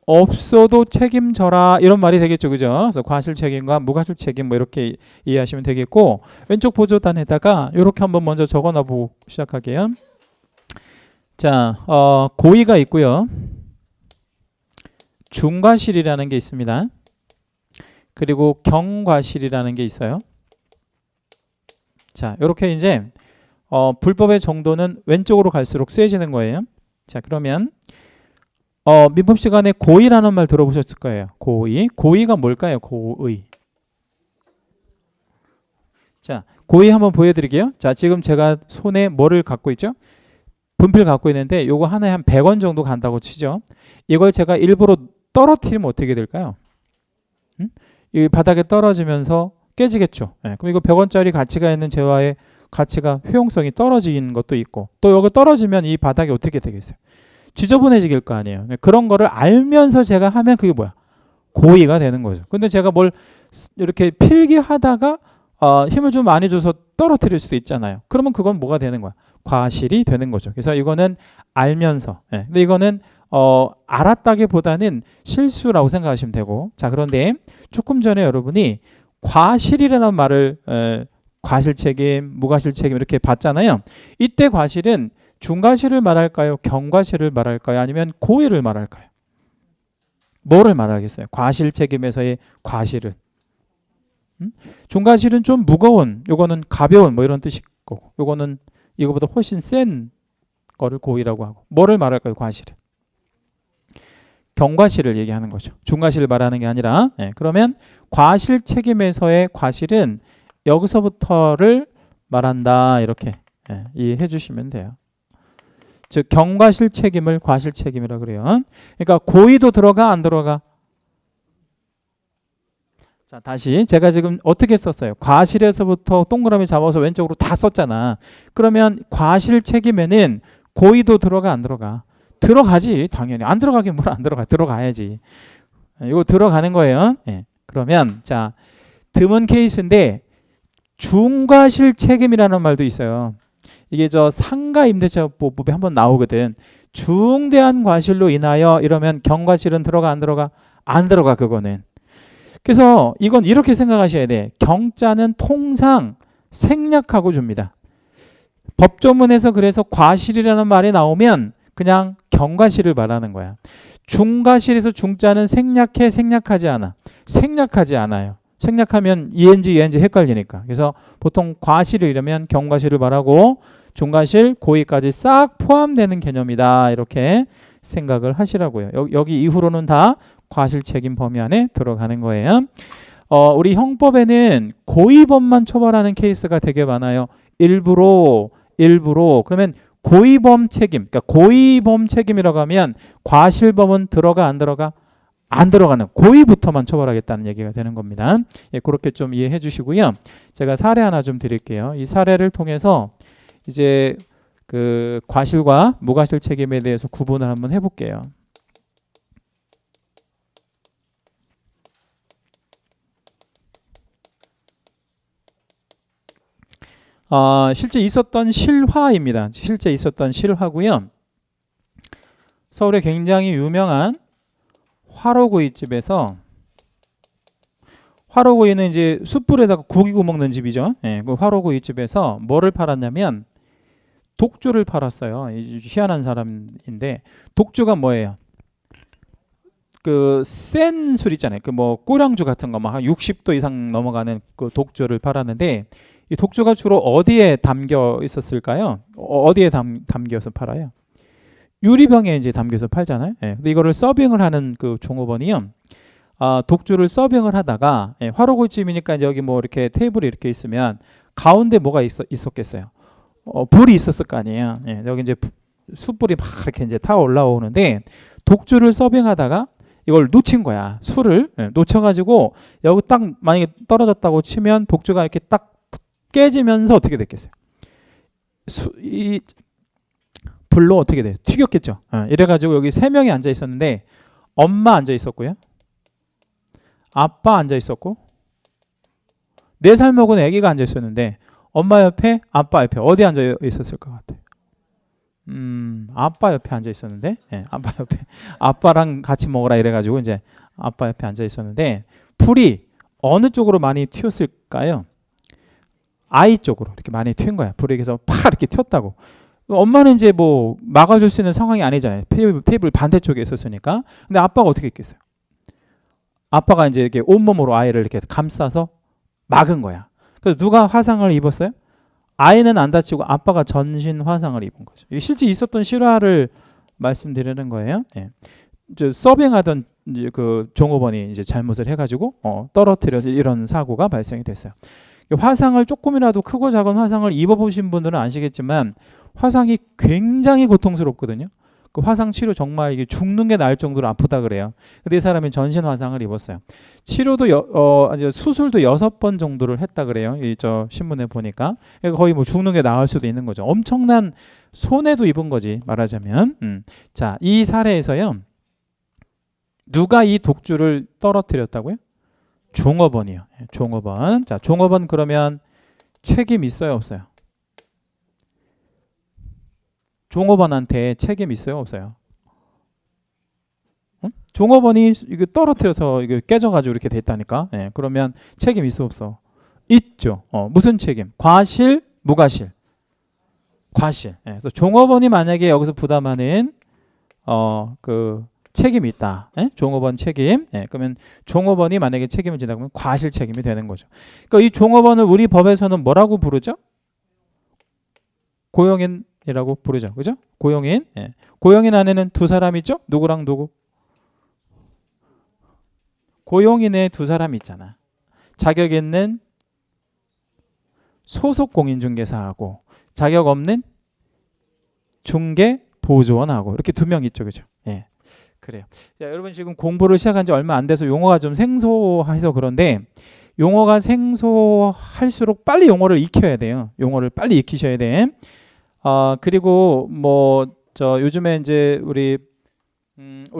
없어도 책임져라 이런 말이 되겠죠, 그죠? 그래서 과실 책임과 무과실 책임 뭐 이렇게 이해하시면 되겠고, 왼쪽 보조단에다가 이렇게 한번 먼저 적어놔보고 시작할게요. 자, 고의가 있고요, 중과실이라는 게 있습니다. 그리고 경과실이라는 게 있어요. 자, 이렇게 이제 불법의 정도는 왼쪽으로 갈수록 세지는 거예요. 자, 그러면 민법 시간에 고의라는 말 들어보셨을 거예요. 고의. 고의가 뭘까요? 고의. 자, 고의 한번 보여드릴게요. 자, 지금 제가 손에 뭐를 갖고 있죠? 분필 갖고 있는데 요거 하나에 한 100원 정도 간다고 치죠. 이걸 제가 일부러 떨어뜨리면 어떻게 될까요? 이 바닥에 떨어지면서 깨지겠죠. 네, 그럼 이거 100원짜리 가치가 있는 재화의 가치가 효용성이 떨어지는 것도 있고, 또 여기 떨어지면 이 바닥이 어떻게 되겠어요? 지저분해질 거 아니에요. 그런 거를 알면서 제가 하면 그게 뭐야? 고의가 되는 거죠. 근데 제가 뭘 이렇게 필기하다가 힘을 좀 많이 줘서 떨어뜨릴 수도 있잖아요. 그러면 그건 뭐가 되는 거야? 과실이 되는 거죠. 그래서 이거는 알면서. 예. 근데 이거는 알았다기보다는 실수라고 생각하시면 되고. 자, 그런데 조금 전에 여러분이 과실이라는 말을 과실 책임, 무과실 책임 이렇게 봤잖아요. 이때 과실은 중과실을 말할까요? 경과실을 말할까요? 아니면 고의를 말할까요? 뭐를 말하겠어요? 과실 책임에서의 과실은. 중과실은 좀 무거운, 요거는 가벼운 뭐 이런 뜻이고, 요거는 이거보다 훨씬 센 거를 고의라고 하고. 뭐를 말할까요? 과실은. 경과실을 얘기하는 거죠. 중과실을 말하는 게 아니라. 네, 그러면 과실 책임에서의 과실은 여기서부터를 말한다. 이렇게 이해해 주시면 돼요. 즉 경과실 책임을 과실 책임이라고 그래요. 그러니까 고의도 들어가 안 들어가? 자, 다시 제가 지금 어떻게 썼어요? 과실에서부터 동그라미 잡아서 왼쪽으로 다 썼잖아. 그러면 과실 책임에는 고의도 들어가 안 들어가? 들어가지, 당연히. 안 들어가긴 뭘 안 들어가? 들어가야지. 이거 들어가는 거예요. 네. 그러면 자, 드문 케이스인데 중과실 책임이라는 말도 있어요. 이게 저 상가 임대차법에 한번 나오거든. 중대한 과실로 인하여 이러면 경과실은 들어가 안 들어가? 안 들어가, 그거는. 그래서 이건 이렇게 생각하셔야 돼. 경자는 통상 생략하고 줍니다. 법조문에서 그래서 과실이라는 말이 나오면 그냥 경과실을 말하는 거야. 중과실에서 중자는 생략해, 생략하지 않아? 생략하지 않아요. 생략하면 ENG, ENG 헷갈리니까. 그래서 보통 과실을 이러면 경과실을 말하고 중과실, 고의까지 싹 포함되는 개념이다. 이렇게 생각을 하시라고요. 여기 이후로는 다 과실 책임 범위 안에 들어가는 거예요. 우리 형법에는 고의범만 처벌하는 케이스가 되게 많아요. 일부러. 그러면 고의범 책임, 그러니까 고의범 책임이라고 하면 과실범은 들어가 안 들어가? 안 들어가는 고의부터만 처벌하겠다는 얘기가 되는 겁니다. 예, 그렇게 좀 이해해 주시고요. 제가 사례 하나 좀 드릴게요. 이 사례를 통해서 이제 그 과실과 무과실 책임에 대해서 구분을 한번 해볼게요. 실제 있었던 실화입니다. 실제 있었던 실화고요. 서울에 굉장히 유명한 화로구이집에서, 화로구이는 이제 숯불에다가 고기 구워 먹는 집이죠. 예, 그 화로구이집에서 뭐를 팔았냐면 독주를 팔았어요. 희한한 사람인데, 독주가 뭐예요? 그 센 술 있잖아요. 그 뭐 꼬량주 같은 거 막 한 60도 이상 넘어가는 그 독주를 팔았는데, 이 독주가 주로 어디에 담겨 있었을까요? 어디에 담겨서 팔아요? 유리병에 이제 담겨서 팔잖아요. 예. 근데 이거를 서빙을 하는 그 종업원이요. 독주를 서빙을 하다가, 예, 화로구이집이니까 이제 여기 뭐 이렇게 테이블이 이렇게 있으면 가운데 뭐가 있었겠어요? 불이 있었을 거 아니에요. 예, 여기 이제 숯불이 막 이렇게 이제 타고 올라오는데, 독주를 서빙하다가 이걸 놓친 거야. 술을, 예, 놓쳐가지고 여기 딱 만약에 떨어졌다고 치면 독주가 이렇게 딱 깨지면서 어떻게 됐겠어요? 이 불로 어떻게 돼요? 튀겼겠죠. 이래가지고 여기 세 명이 앉아 있었는데, 엄마 앉아 있었고요, 아빠 앉아 있었고, 4살 먹은 아기가 앉아 있었는데, 엄마 옆에 아빠 옆에 어디 앉아 있었을 것 같아요? 아빠 옆에 앉아 있었는데, 예, 아빠 옆에, 아빠랑 같이 먹으라 이래가지고 이제 아빠 옆에 앉아 있었는데, 불이 어느 쪽으로 많이 튀었을까요? 아이 쪽으로 이렇게 많이 튄 거야. 불이 그래서 팍 이렇게 튀었다고. 엄마는 이제 뭐 막아줄 수 있는 상황이 아니잖아요. 테이블 반대쪽에 있었으니까. 근데 아빠가 어떻게 했겠어요? 아빠가 이제 이렇게 온몸으로 아이를 이렇게 감싸서 막은 거야. 그래서 누가 화상을 입었어요? 아이는 안 다치고 아빠가 전신 화상을 입은 거죠. 이게 실제 있었던 실화를 말씀드리는 거예요. 예. 이제 서빙하던 이제 그 종업원이 이제 잘못을 해가지고 떨어뜨려서 이런 사고가 발생이 됐어요. 화상을 조금이라도 크고 작은 화상을 입어보신 분들은 아시겠지만 화상이 굉장히 고통스럽거든요. 그 화상 치료 정말 이게 죽는 게 나을 정도로 아프다 그래요. 근데 이 사람이 전신 화상을 입었어요. 치료도 이제 수술도 6번 정도를 했다 그래요. 저 신문에 보니까. 그러니까 거의 뭐 죽는 게 나을 수도 있는 거죠. 엄청난 손해도 입은 거지, 말하자면. 자, 이 사례에서요, 누가 이 독주를 떨어뜨렸다고요? 종업원이요. 종업원. 자, 종업원 그러면 책임 있어요, 없어요? 종업원한테 책임 있어요, 없어요? 응? 종업원이 이거 떨어뜨려서 이거 깨져가지고 이렇게 됐다니까. 예, 그러면 책임 있어, 없어? 있죠. 무슨 책임? 과실, 무과실? 과실. 예, 그래서 종업원이 만약에 여기서 부담하는 그 책임이 있다. 예? 종업원 책임. 예, 그러면 종업원이 만약에 책임을 진다고 하면 과실 책임이 되는 거죠. 그러니까 이 종업원을 우리 법에서는 뭐라고 부르죠? 고용인이라고 부르죠. 그죠? 고용인. 예. 고용인 안에는 두 사람 있죠? 누구랑 누구? 고용인에 두 사람 있잖아. 자격 있는 소속 공인중개사하고 자격 없는 중개 보조원하고 이렇게 두 명 있죠. 그죠? 예. 그래요. 자, 여러분 지금 공부를 시작한 지 얼마 안 돼서 용어가 좀 생소해서 그런데, 용어가 생소할수록 빨리 용어를 익혀야 돼요. 용어를 빨리 익히셔야 돼. 그리고 뭐 저 요즘에 이제 우리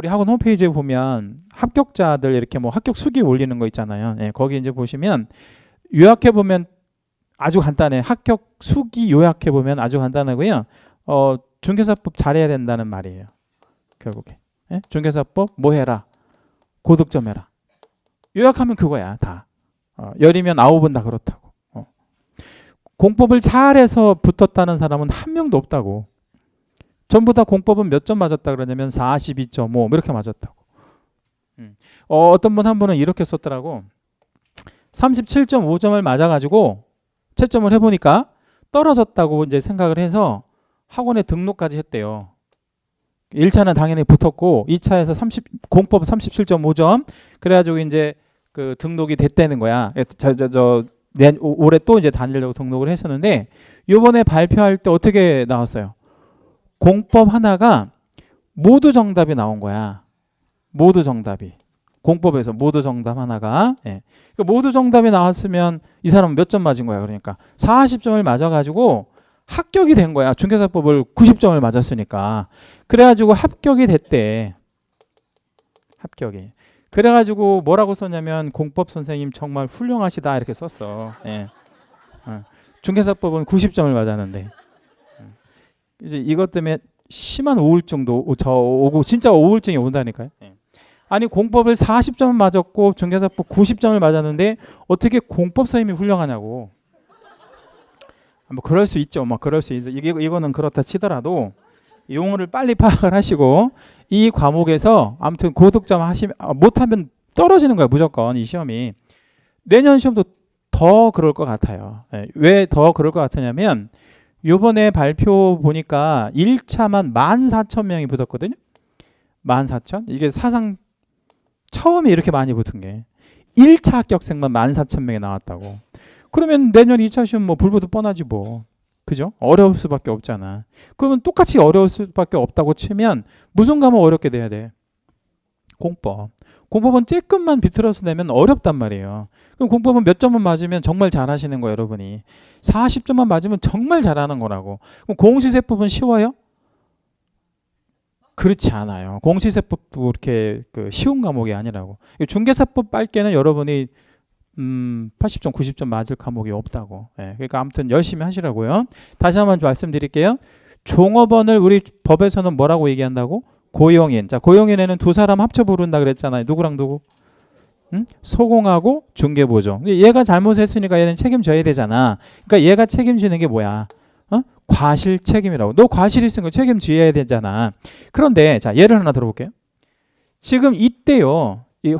학원 홈페이지에 보면 합격자들 이렇게 뭐 합격 수기 올리는 거 있잖아요. 예, 거기 이제 보시면 요약해 보면 아주 간단해. 합격 수기 요약해 보면 아주 간단하고요. 중개사법 잘해야 된다는 말이에요. 결국에. 예? 중개사법 뭐 해라? 고득점 해라. 요약하면 그거야 다. 열이면 9은 다 그렇다고. 공법을 잘해서 붙었다는 사람은 한 명도 없다고. 전부 다 공법은 몇 점 맞았다 그러냐면 42.5 이렇게 맞았다고. 어떤 분 한 분은 이렇게 썼더라고. 37.5점을 맞아가지고 채점을 해보니까 떨어졌다고 이제 생각을 해서 학원에 등록까지 했대요. 1차는 당연히 붙었고 2차에서 공법 37.5점 그래가지고 이제 그 등록이 됐다는 거야. 올해 또 이제 다니려고 등록을 했었는데, 이번에 발표할 때 어떻게 나왔어요? 공법 하나가 모두 정답이 나온 거야. 모두 정답이. 공법에서 모두 정답 하나가. 예. 그러니까 모두 정답이 나왔으면 이 사람은 몇 점 맞은 거야? 그러니까 40점을 맞아가지고 합격이 된 거야. 중개사법을 90점을 맞았으니까. 그래가지고 합격이 됐대. 합격이. 그래가지고 뭐라고 썼냐면 공법 선생님 정말 훌륭하시다 이렇게 썼어. 예. 중개사법은 90점을 맞았는데. 이제 이것 때문에 심한 우울증도 저 오고 진짜 우울증이 온다니까요. 아니 공법을 40점을 맞았고 중개사법 90점을 맞았는데 어떻게 공법 선임이 훌륭하냐고. 뭐 그럴 수 있죠. 뭐 그럴 수 있어. 이거는 그렇다 치더라도 용어를 빨리 파악을 하시고 이 과목에서 아무튼 고득점 하시면 못하면 떨어지는 거예요. 무조건 이 시험이. 내년 시험도 더 그럴 것 같아요. 왜 더 그럴 것 같으냐면 요번에 발표 보니까 1차만 14,000명이 붙었거든요. 14,000? 이게 사상 처음에 이렇게 많이 붙은 게 1차 합격생만 14,000명이 나왔다고. 그러면 내년 2차 시험 뭐 불보듯 뻔하지 뭐. 그죠? 어려울 수밖에 없잖아. 그러면 똑같이 어려울 수밖에 없다고 치면 무슨 과목 어렵게 돼야 돼? 공법. 공법은 쬐끔만 비틀어서 내면 어렵단 말이에요. 그럼 공법은 몇 점만 맞으면 정말 잘하시는 거예요, 여러분이. 40점만 맞으면 정말 잘하는 거라고. 그럼 공시세법은 쉬워요? 그렇지 않아요. 공시세법도 그렇게 쉬운 과목이 아니라고. 중개사법 빨게는 여러분이 80점, 90점 맞을 과목이 없다고. 그러니까 아무튼 열심히 하시라고요. 다시 한번 말씀드릴게요. 종업원을 우리 법에서는 뭐라고 얘기한다고? 고용인. 자, 고용인에는 두 사람 합쳐 부른다 그랬잖아요. 누구랑 누구? 소공하고 중개보조. 얘가 잘못했으니까 얘는 책임져야 되잖아. 그러니까 얘가 책임지는 게 뭐야? 과실 책임이라고. 너 과실 있으니까 책임져야 되잖아. 그런데 자, 예를 하나 들어볼게요. 지금 이때요. 이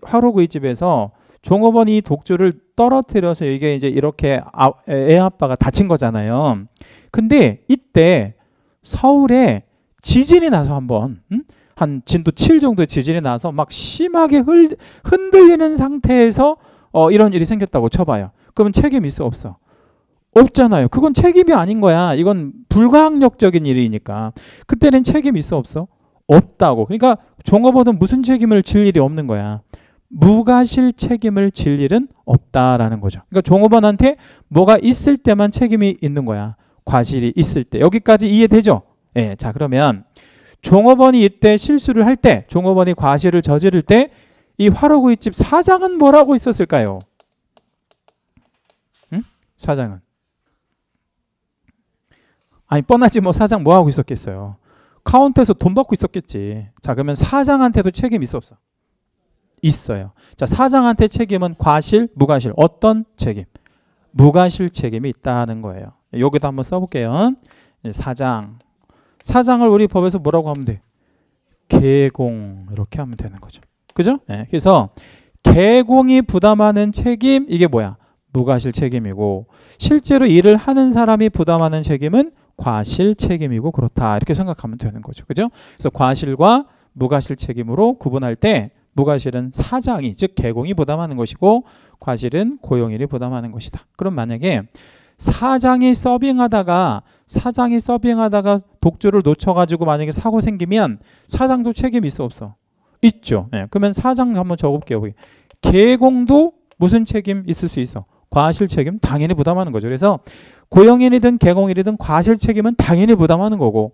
화로구이집에서 종업원이 독주를 떨어뜨려서 이게 이제 이렇게 애 아빠가 다친 거잖아요. 근데 이때 서울에 지진이 나서 한번 한 진도 7 정도의 지진이 나서 막 심하게 흔들리는 상태에서 이런 일이 생겼다고 쳐봐요. 그러면 책임 있어 없어? 없잖아요. 그건 책임이 아닌 거야. 이건 불가항력적인 일이니까. 그때는 책임 있어 없어? 없다고. 그러니까 종업원은 무슨 책임을 질 일이 없는 거야. 무과실 책임을 질 일은 없다라는 거죠. 그러니까 종업원한테 뭐가 있을 때만 책임이 있는 거야. 과실이 있을 때. 여기까지 이해되죠? 예. 자, 그러면 종업원이 이때 실수를 할 때, 종업원이 과실을 저지를 때 이 화로구이집 사장은 뭐라고 있었을까요? 사장은. 아니 뻔하지 뭐. 사장 뭐 하고 있었겠어요? 카운터에서 돈 받고 있었겠지. 자, 그러면 사장한테도 책임 있어 없어? 있어요. 자, 사장한테 책임은 과실, 무과실. 어떤 책임? 무과실 책임이 있다는 거예요. 여기도 한번 써볼게요. 사장. 사장을 우리 법에서 뭐라고 하면 돼? 개공. 이렇게 하면 되는 거죠. 그죠? 네. 그래서 개공이 부담하는 책임, 이게 뭐야? 무과실 책임이고, 실제로 일을 하는 사람이 부담하는 책임은 과실 책임이고 그렇다. 이렇게 생각하면 되는 거죠. 그죠? 그래서 과실과 무과실 책임으로 구분할 때 무과실은 사장이, 즉 개공이 부담하는 것이고 과실은 고용인이 부담하는 것이다. 그럼 만약에 사장이 서빙하다가 독주를 놓쳐가지고 만약에 사고 생기면 사장도 책임 있어 없어? 있죠. 네. 그러면 사장 한번 적어볼게요. 여기. 개공도 무슨 책임 있을 수 있어? 과실 책임 당연히 부담하는 거죠. 그래서 고용인이든 개공인이든 과실 책임은 당연히 부담하는 거고,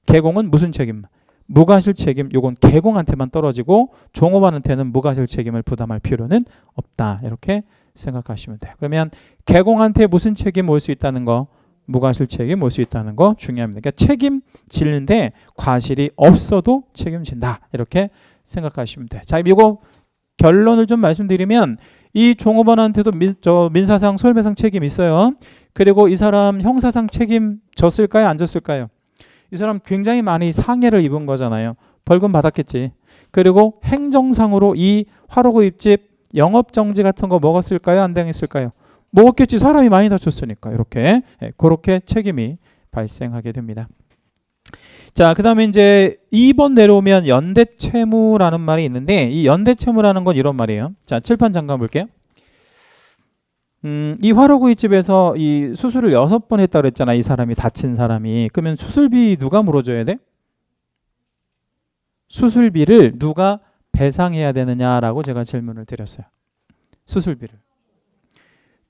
개공은 무슨 책임? 무과실 책임. 요건 개공한테만 떨어지고 종업원한테는 무과실 책임을 부담할 필요는 없다. 이렇게 생각하시면 돼요. 그러면 개공한테 무슨 책임 올 수 있다는 거, 무과실 책임 올 수 있다는 거 중요합니다. 그러니까 책임지는데 과실이 없어도 책임진다. 이렇게 생각하시면 돼요. 자, 이거 결론을 좀 말씀드리면 이 종업원한테도 민사상 손해배상 책임 있어요. 그리고 이 사람 형사상 책임 졌을까요? 안 졌을까요? 이 사람 굉장히 많이 상해를 입은 거잖아요. 벌금 받았겠지. 그리고 행정상으로 이 화로구입집 영업정지 같은 거 먹었을까요? 안 당했을까요? 먹었겠지. 사람이 많이 다쳤으니까. 이렇게 그렇게 책임이 발생하게 됩니다. 자, 그 다음에 이제 2번 내려오면 연대채무라는 말이 있는데, 이 연대채무라는 건 이런 말이에요. 자, 칠판 잠깐 볼게요. 이 화로구이집에서 이 수술을 6번 했다고 그랬잖아. 이 사람이, 다친 사람이. 그러면 수술비 누가 물어줘야 돼? 수술비를 누가 배상해야 되느냐라고 제가 질문을 드렸어요. 수술비를.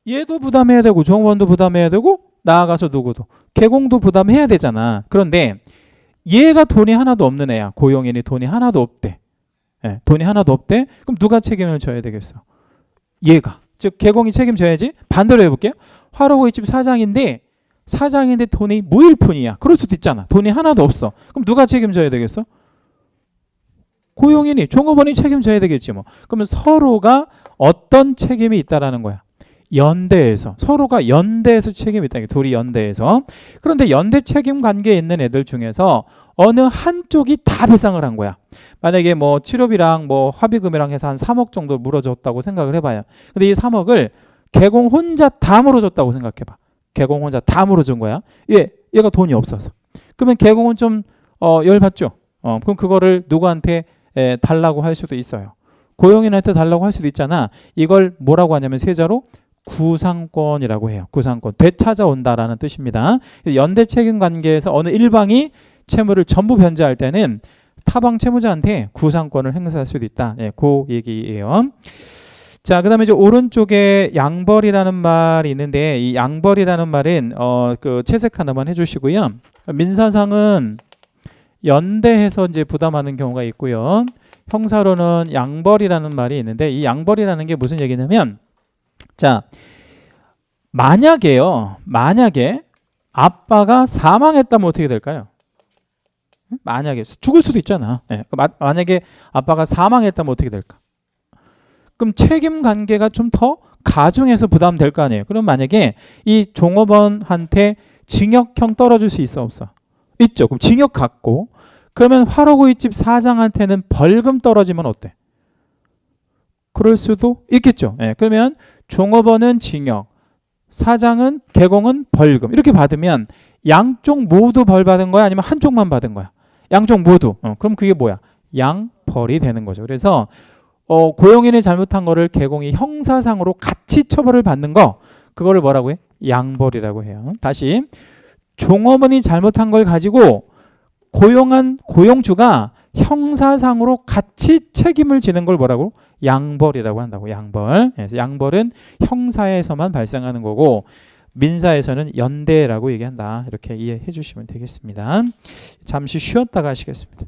얘도 부담해야 되고 종업원도 부담해야 되고 나아가서 누구도. 개공도 부담해야 되잖아. 그런데 얘가 돈이 하나도 없는 애야. 고용인이 돈이 하나도 없대. 네, 돈이 하나도 없대. 그럼 누가 책임을 져야 되겠어? 얘가. 즉 개공이 책임져야지. 반대로 해볼게요. 화로구이집 사장인데 사장인데 돈이 무일푼이야. 그럴 수도 있잖아. 돈이 하나도 없어. 그럼 누가 책임져야 되겠어? 고용인이, 종업원이 책임져야 되겠지 뭐. 그러면 서로가 어떤 책임이 있다라는 거야. 연대에서, 서로가 연대에서 책임이 있다. 둘이 연대에서. 그런데 연대 책임 관계에 있는 애들 중에서 어느 한쪽이 다 배상을 한 거야. 만약에 뭐 치료비랑 뭐 합의금이랑 해서 한 3억 정도 물어줬다고 생각을 해봐요. 근데 이 3억을 개공 혼자 다 물어줬다고 생각해봐. 개공 혼자 다 물어준 거야. 얘가 돈이 없어서. 그러면 개공은 좀 열받죠. 그럼 그거를 누구한테 달라고 할 수도 있어요. 고용인한테 달라고 할 수도 있잖아. 이걸 뭐라고 하냐면 세자로 구상권이라고 해요. 구상권. 되찾아온다라는 뜻입니다. 연대 책임 관계에서 어느 일방이 채무를 전부 변제할 때는 타방 채무자한테 구상권을 행사할 수도 있다. 그 얘기예요. 자, 그 다음에 이제 오른쪽에 양벌이라는 말이 있는데, 이 양벌이라는 말은 그 채색 하나만 해주시고요. 민사상은 연대해서 이제 부담하는 경우가 있고요. 형사로는 양벌이라는 말이 있는데, 이 양벌이라는 게 무슨 얘기냐면, 자, 만약에 아빠가 사망했다면 어떻게 될까요? 만약에 죽을 수도 있잖아. 만약에 아빠가 사망했다면 어떻게 될까? 그럼 책임 관계가 좀 더 가중해서 부담될 거 아니에요. 그럼 만약에 이 종업원한테 징역형 떨어질 수 있어 없어? 있죠. 그럼 징역 갖고, 그러면 화로구이집 사장한테는 벌금 떨어지면 어때? 그럴 수도 있겠죠. 그러면 종업원은 징역, 사장은 개공은 벌금 이렇게 받으면 양쪽 모두 벌 받은 거야? 아니면 한쪽만 받은 거야? 양쪽 모두. 그럼 그게 뭐야? 양벌이 되는 거죠. 그래서 고용인이 잘못한 거를 개공이 형사상으로 같이 처벌을 받는 거, 그거를 뭐라고 해? 양벌이라고 해요. 다시, 종업원이 잘못한 걸 가지고 고용한 고용주가 형사상으로 같이 책임을 지는 걸 뭐라고? 양벌이라고 한다고. 양벌. 그래서 양벌은 형사에서만 발생하는 거고 민사에서는 연대라고 얘기한다. 이렇게 이해해 주시면 되겠습니다. 잠시 쉬었다가 하시겠습니다.